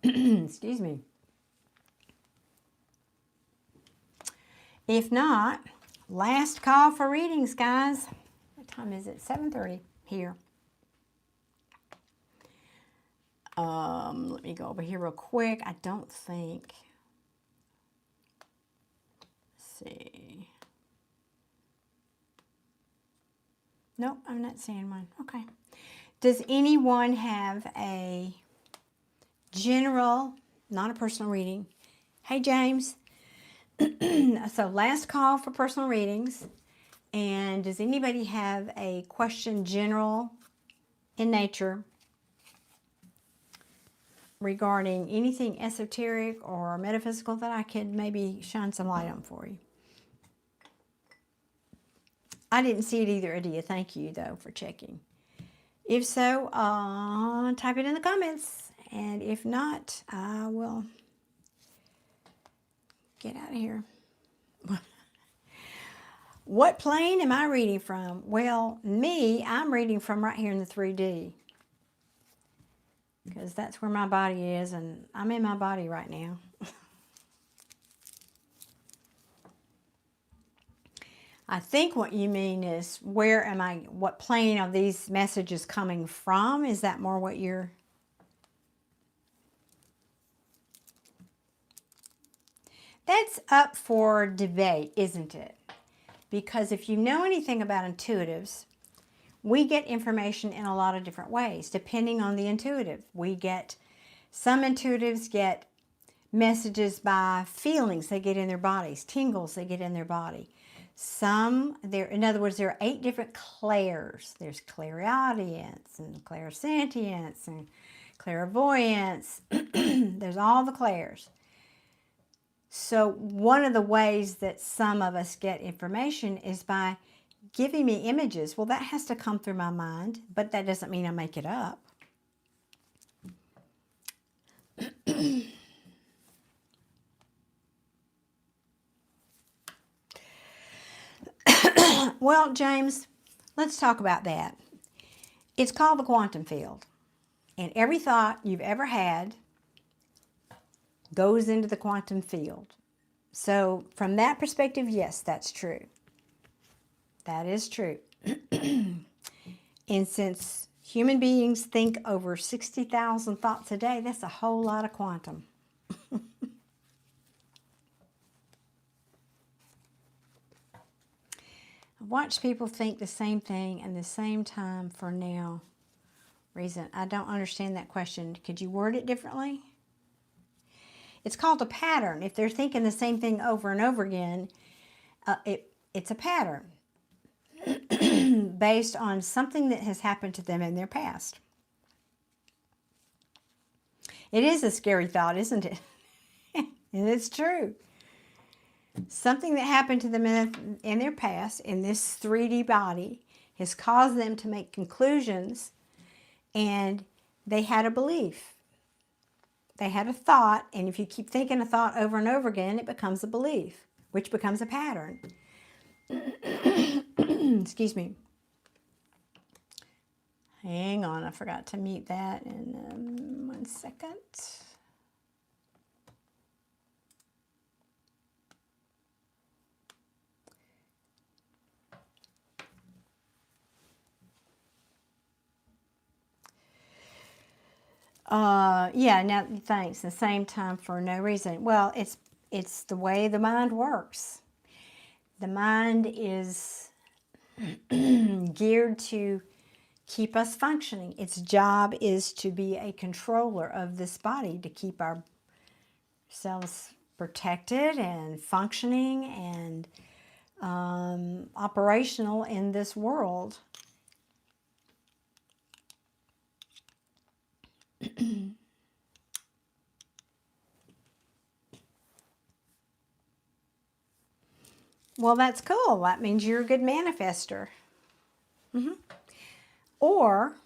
Excuse me. If not, last call for readings, guys. What time is it? 7:30 here. Let me go over here real quick. I don't think. Let's see. Nope, I'm not seeing one. Okay. Does anyone have a general, not a personal reading? Hey, James. So last call for personal readings. And does anybody have a question general in nature regarding anything esoteric or metaphysical that I could maybe shine some light on for you? I didn't see it either, Adia. Thank you, though, for checking. If so, type it in the comments. And if not, I will get out of here. What plane am I reading from? Well, I'm reading from right here in the 3D. Because that's where my body is, and I'm in my body right now. I think what you mean is, what plane are these messages coming from? Is that more what you're... That's up for debate, isn't it? Because if you know anything about intuitives, we get information in a lot of different ways, depending on the intuitive. Some intuitives get messages by feelings they get in their bodies, tingles they get in their body. In other words, there are 8 different clairs. There's clairaudience and clairsentience and clairvoyance. There's all the clairs. So one of the ways that some of us get information is by giving me images. Well, that has to come through my mind, but that doesn't mean I make it up. Well, James, let's talk about that. It's called the quantum field. And every thought you've ever had goes into the quantum field. So from that perspective, yes, that's true. That is true. And since human beings think over 60,000 thoughts a day, that's a whole lot of quantum. I've watched people think the same thing and the same time for now. Reason, I don't understand that question. Could you word it differently? It's called a pattern. If they're thinking the same thing over and over again, it's a pattern based on something that has happened to them in their past. It is a scary thought, isn't it? And it's true. Something that happened to them in their past, in this 3D body, has caused them to make conclusions, and they had a belief. They had a thought, and if you keep thinking a thought over and over again, it becomes a belief, which becomes a pattern. Excuse me. Hang on, I forgot to mute that in 1 second. Yeah, now thanks. The same time for no reason. Well, it's the way the mind works. The mind is geared to keep us functioning. Its job is to be a controller of this body, to keep ourselves protected and functioning and operational in this world. Well, that's cool. That means you're a good manifester. Or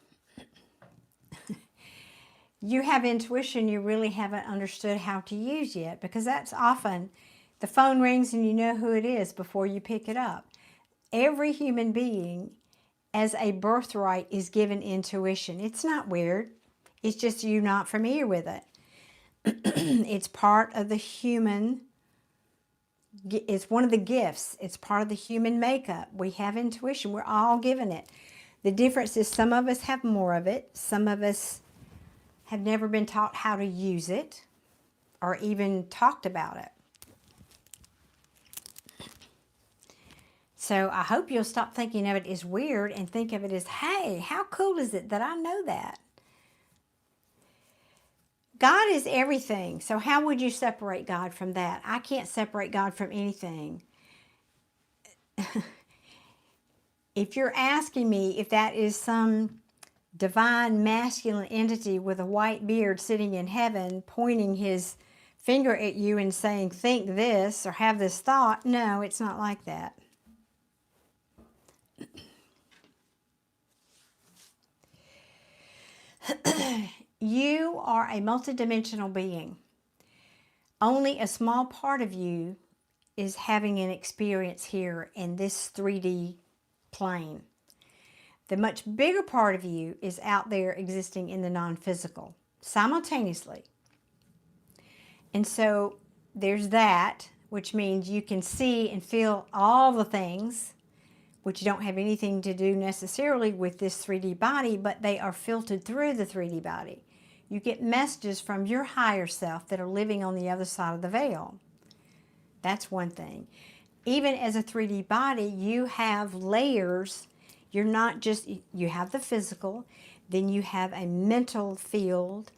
you have intuition you really haven't understood how to use yet, because that's often the phone rings and you know who it is before you pick it up. Every human being, as a birthright, is given intuition. It's not weird. It's just you're not familiar with it. It's part of the human. It's one of the gifts. It's part of the human makeup. We have intuition. We're all given it. The difference is some of us have more of it. Some of us have never been taught how to use it or even talked about it. So I hope you'll stop thinking of it as weird and think of it as, hey, how cool is it that I know that? God is everything. So how would you separate God from that? I can't separate God from anything. If you're asking me if that is some divine masculine entity with a white beard sitting in heaven pointing his finger at you and saying, think this or have this thought, no, it's not like that. You are a multidimensional being. Only a small part of you is having an experience here in this 3D plane. The much bigger part of you is out there existing in the non-physical simultaneously. And so there's that, which means you can see and feel all the things which don't have anything to do necessarily with this 3D body, but they are filtered through the 3D body. You get messages from your higher self that are living on the other side of the veil. That's one thing. Even as a 3D body, you have layers. You're not just, you have the physical, then you have a mental field,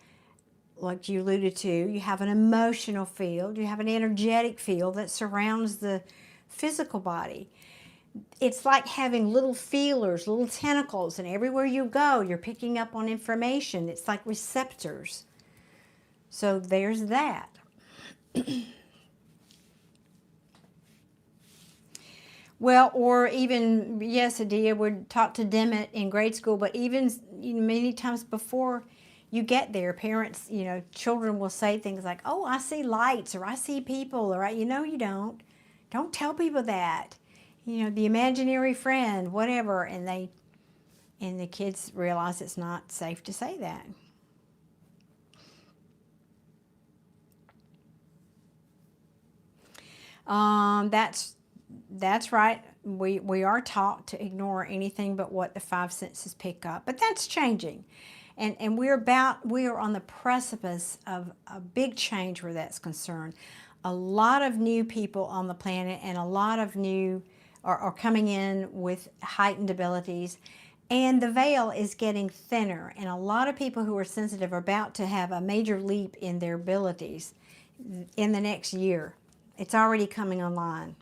like you alluded to. You have an emotional field. You have an energetic field that surrounds the physical body. It's like having little feelers, little tentacles, and everywhere you go, you're picking up on information. It's like receptors. So there's that. Well, or even, yes, Adia would talk to Demet in grade school, but even many times before you get there, parents, children will say things like, oh, I see lights, or I see people, or you don't. Don't tell people that. The imaginary friend, whatever, and the kids realize it's not safe to say that. That's right. We are taught to ignore anything but what the five senses pick up, but that's changing, and we are on the precipice of a big change where that's concerned. A lot of new people on the planet, and a lot of new are coming in with heightened abilities, and the veil is getting thinner, and a lot of people who are sensitive are about to have a major leap in their abilities in the next year. It's already coming online.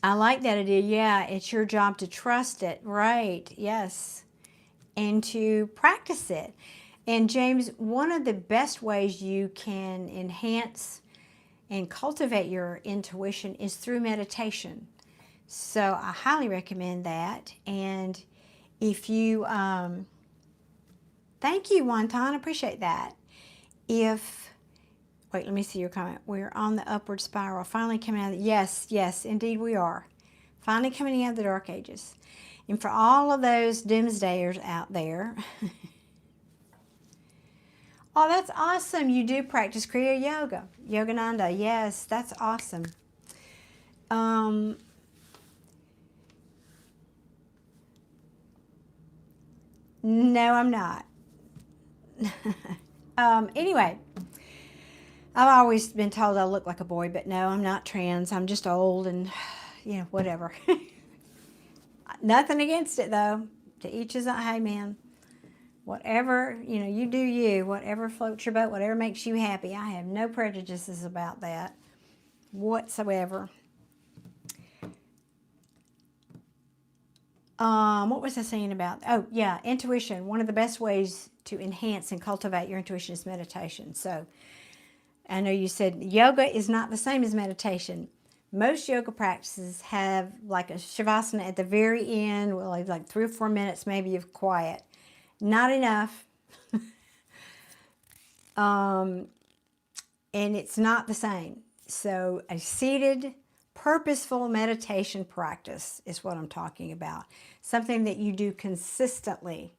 I like that idea. Yeah, it's your job to trust it. Right, yes. And to practice it. And James, one of the best ways you can enhance and cultivate your intuition is through meditation. So I highly recommend that. And if you, thank you, Wonton, appreciate that. If, wait, let me see your comment. We're on the upward spiral, finally coming out of the, yes, indeed we are. Finally coming out of the dark ages. And for all of those doomsdayers out there, oh, that's awesome. You do practice Kriya Yoga. Yogananda, yes, that's awesome. No, I'm not. Anyway, I've always been told I look like a boy, but no, I'm not trans. I'm just old and, whatever. Nothing against it, though. To each his own. Hey, man, whatever, you do you. Whatever floats your boat, whatever makes you happy. I have no prejudices about that whatsoever. What was I saying about? Oh, yeah, intuition. One of the best ways to enhance and cultivate your intuition is meditation. So I know you said yoga is not the same as meditation. Most yoga practices have like a shavasana at the very end, well, like 3 or 4 minutes maybe of quiet. Not enough. And it's not the same. So a seated, purposeful meditation practice is what I'm talking about. Something that you do consistently.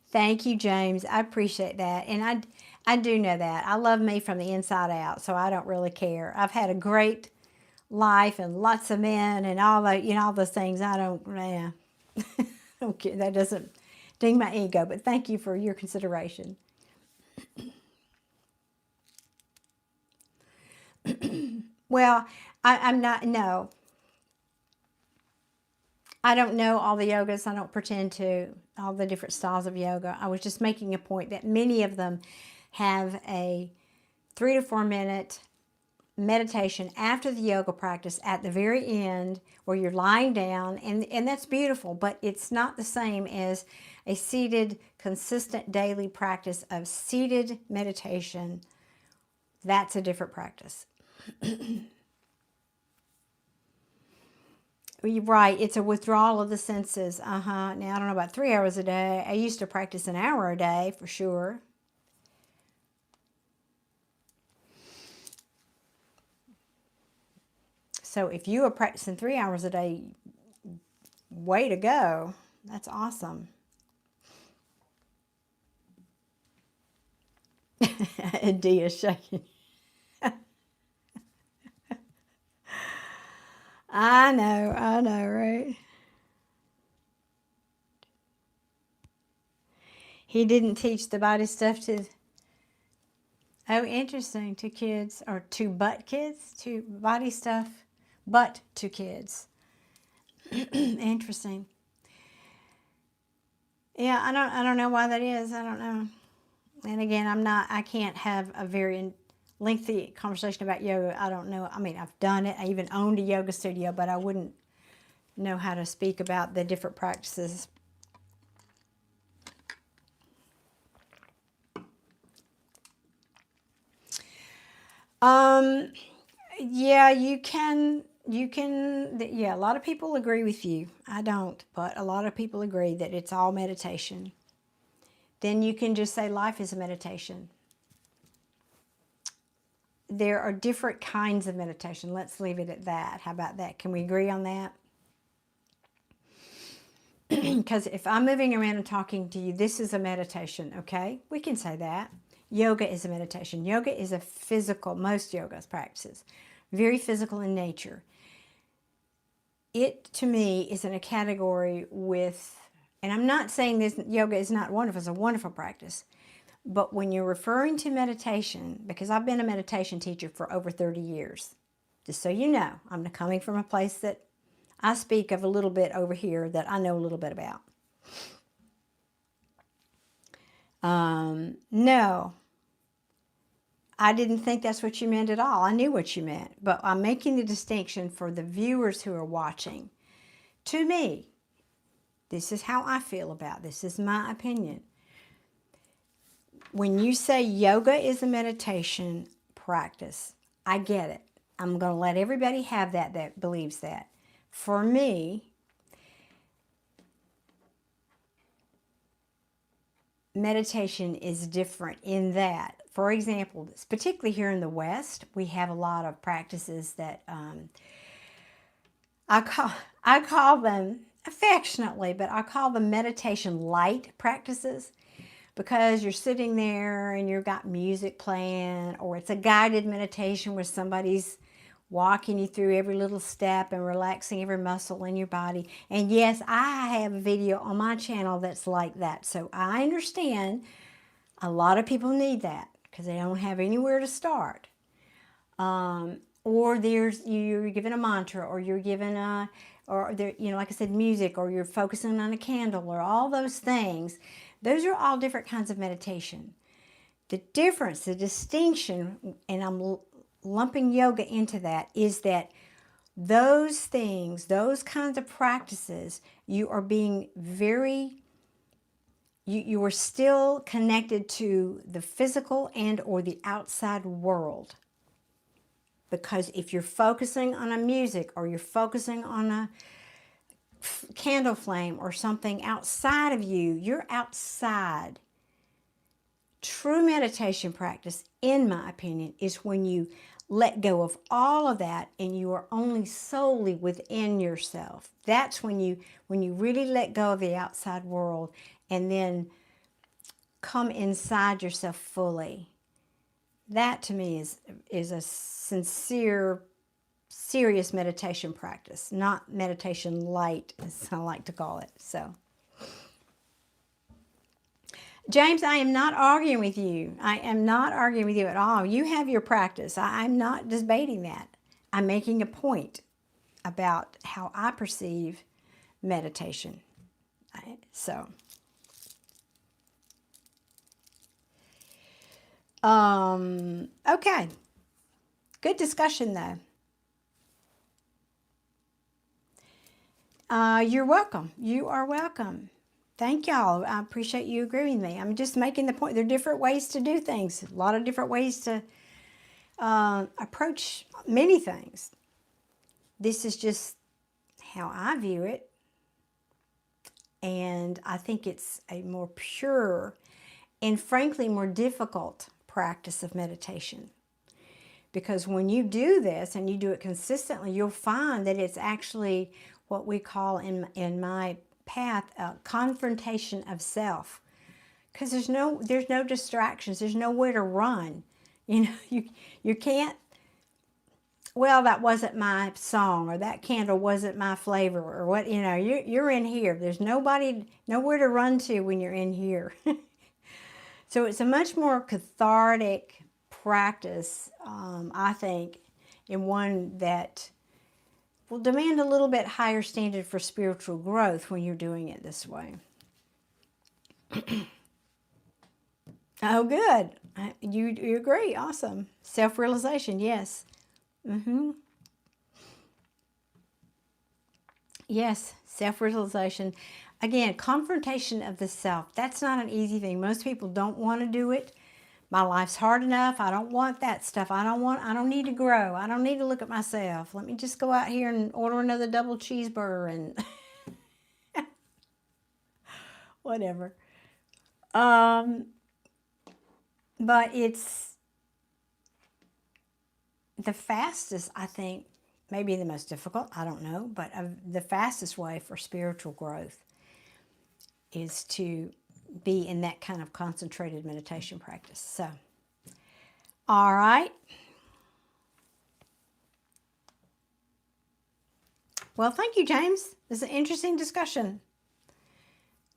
Thank you, James. I appreciate that. And I do know that. I love me from the inside out, so I don't really care. I've had a great life and lots of men and all the, all those things. I don't care. That doesn't ding my ego, but thank you for your consideration. Well, I'm not, no. I don't know all the yogas. I don't pretend to, all the different styles of yoga. I was just making a point that many of them have a 3 to 4 minute meditation after the yoga practice at the very end where you're lying down, and that's beautiful, but it's not the same as a seated, consistent daily practice of seated meditation. That's a different practice. You're right, it's a withdrawal of the senses. Now, I don't know about 3 hours a day. I used to practice an hour a day for sure. So if you are practicing 3 hours a day, way to go. That's awesome. Dia shaking. I know, right? He didn't teach the body stuff to, oh, interesting, to kids, or to butt kids, to body stuff, but to kids. Interesting. Yeah, I don't know why that is. I don't know. And again, I can't have a very lengthy conversation about yoga. I don't know. I mean, I've done it. I even owned a yoga studio, but I wouldn't know how to speak about the different practices. Yeah, you can, yeah, a lot of people agree with you. I don't, but a lot of people agree that it's all meditation. Then you can just say life is a meditation. There are different kinds of meditation. Let's leave it at that. How about that? Can we agree on that? Because if I'm moving around and talking to you, this is a meditation, okay? We can say that. Yoga is a meditation. Yoga is a physical, most yoga practices, very physical in nature. It, to me, is in a category with, and I'm not saying this yoga is not wonderful, it's a wonderful practice, but when you're referring to meditation, because I've been a meditation teacher for over 30 years, just so you know, I'm coming from a place that I speak of a little bit over here that I know a little bit about. No, I didn't think that's what you meant at all. I knew what you meant, but I'm making the distinction for the viewers who are watching. To me, this is how I feel about this. This is my opinion. When you say yoga is a meditation practice, I get it. I'm going to let everybody have that believes that. For me, meditation is different in that, for example, particularly here in the West, we have a lot of practices that I call them affectionately, but I call them meditation light practices, because you're sitting there and you've got music playing, or it's a guided meditation where somebody's walking you through every little step and relaxing every muscle in your body. And yes, I have a video on my channel that's like that. So I understand a lot of people need that because they don't have anywhere to start. Or you're given a mantra, or you're given like I said, music, or you're focusing on a candle, or all those things. Those are all different kinds of meditation. The difference, the distinction, and I'm lumping yoga into that, is that those things, those kinds of practices, you are being you are still connected to the physical and or the outside world. Because if you're focusing on a music, or you're focusing on a candle flame or something outside of you, you're outside. True meditation practice, in my opinion, is when you let go of all of that and you are only solely within yourself. That's when you really let go of the outside world and then come inside yourself fully. That to me is a sincere, serious meditation practice, not meditation light, as I like to call it. So, James, I am not arguing with you. I am not arguing with you at all. You have your practice. I'm not debating that. I'm making a point about how I perceive meditation. So, okay. Good discussion, though. You're welcome. You are welcome. Thank y'all. I appreciate you agreeing with me. I'm just making the point. There are different ways to do things. A lot of different ways to approach many things. This is just how I view it. And I think it's a more pure and frankly more difficult practice of meditation. Because when you do this and you do it consistently, you'll find that it's actually what we call in my path a confrontation of self. Because there's no distractions. There's nowhere to run. You know, you can't, well, that wasn't my song, or that candle wasn't my flavor, or what, you know, you're in here. There's nowhere to run to when you're in here. So it's a much more cathartic practice, I think, and one that will demand a little bit higher standard for spiritual growth when you're doing it this way. Oh, good. You agree. Awesome. Self-realization, yes. Yes, self-realization. Again, confrontation of the self. That's not an easy thing. Most people don't want to do it. My life's hard enough. I don't want that stuff. I don't need to grow. I don't need to look at myself. Let me just go out here and order another double cheeseburger and whatever. But it's the fastest, I think, maybe the most difficult, I don't know, but the fastest way for spiritual growth is to be in that kind of concentrated meditation practice. So, all right. Well, thank you, James. This is an interesting discussion.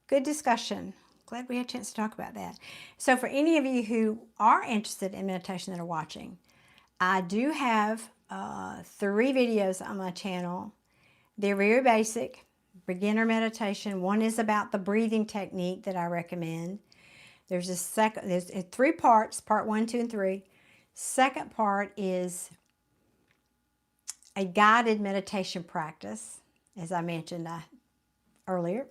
Good discussion. Glad we had a chance to talk about that. So for any of you who are interested in meditation that are watching, I do have 3 videos on my channel. They're very basic. Beginner meditation. One is about the breathing technique that I recommend. There's 3 parts, part 1, 2, and 3. Second part is a guided meditation practice, as I mentioned earlier.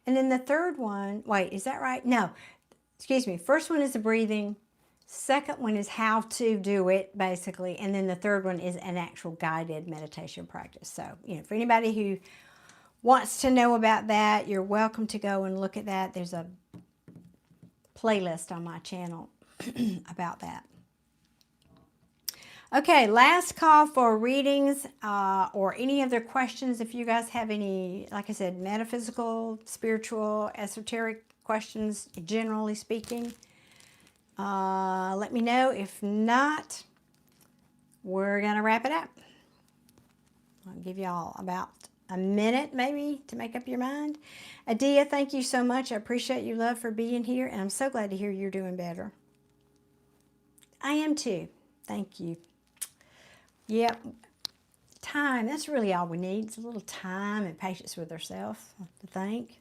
And then the third one, wait, is that right? No, excuse me. First one is the breathing. Second one is how to do it, basically. And then the third one is an actual guided meditation practice. So, for anybody who wants to know about that, you're welcome to go and look at that. There's a playlist on my channel about that. Okay, last call for readings or any other questions. If you guys have any, like I said, metaphysical, spiritual, esoteric questions, generally speaking, let me know. If not, we're going to wrap it up. I'll give y'all about a minute maybe to make up your mind. Adia, thank you so much. I appreciate your love for being here, and I'm so glad to hear you're doing better. I am too. Thank you. Yep. Time, that's really all we need. It's a little time and patience with ourselves, to think.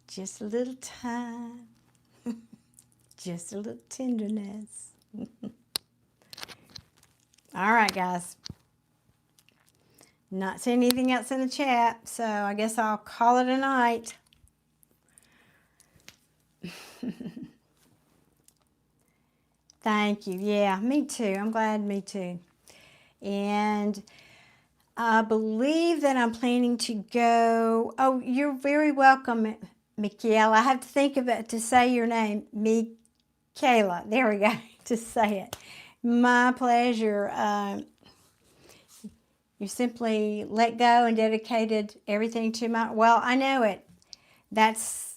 Just a little time. Just a little tenderness. All right, guys. Not seeing anything else in the chat, so I guess I'll call it a night. Thank you. Yeah, me too. I'm glad, me too. And I believe that I'm planning to go. Oh, you're very welcome, Michaela. I have to think of it to say your name. Michaela. There we go. To say it. My pleasure. You simply let go and dedicated everything to my... Well, I know it. That's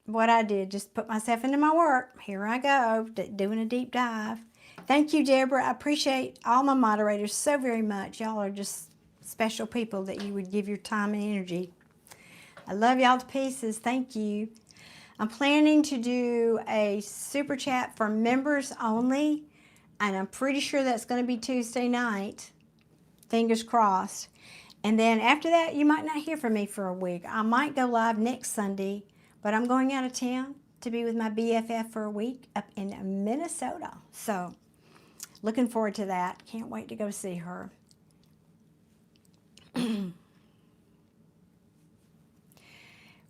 what I did. Just put myself into my work. Here I go, doing a deep dive. Thank you, Deborah. I appreciate all my moderators so very much. Y'all are just special people that you would give your time and energy. I love y'all to pieces. Thank you. I'm planning to do a super chat for members only, and I'm pretty sure that's going to be Tuesday night. Fingers crossed. And then after that, you might not hear from me for a week. I might go live next Sunday, but I'm going out of town to be with my BFF for a week up in Minnesota. So, looking forward to that. Can't wait to go see her.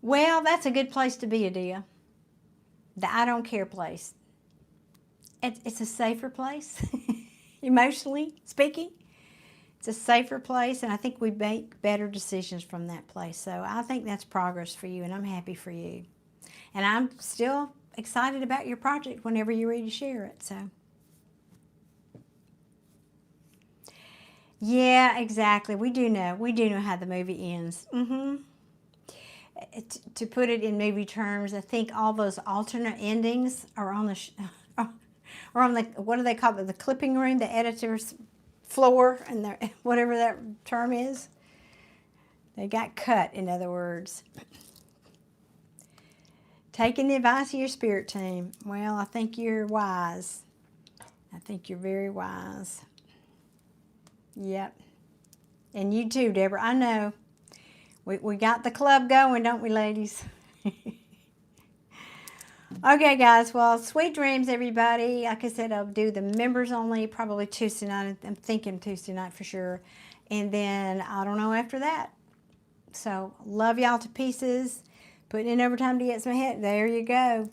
Well, that's a good place to be, Adia. The I don't care place. It's a safer place, emotionally speaking. It's a safer place, and I think we make better decisions from that place. So I think that's progress for you, and I'm happy for you. And I'm still excited about your project whenever you're ready to share it. So, yeah, exactly. We do know how the movie ends. To put it in movie terms, I think all those alternate endings are on the or on the, what do they call it, the clipping room, the editor's floor, and the, whatever that term is. They got cut, in other words. Taking the advice of your spirit team. Well, I think you're wise. I think you're very wise. Yep. And you too, Deborah. I know. We got the club going, don't we, ladies? Okay, guys. Well, sweet dreams, everybody. Like I said, I'll do the members only, probably Tuesday night. I'm thinking Tuesday night for sure. And then I don't know after that. So, love y'all to pieces. Putting in overtime to get some help. There you go.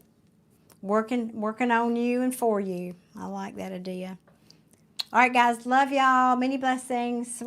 Working on you and for you. I like that idea. All right, guys. Love y'all. Many blessings. Sweet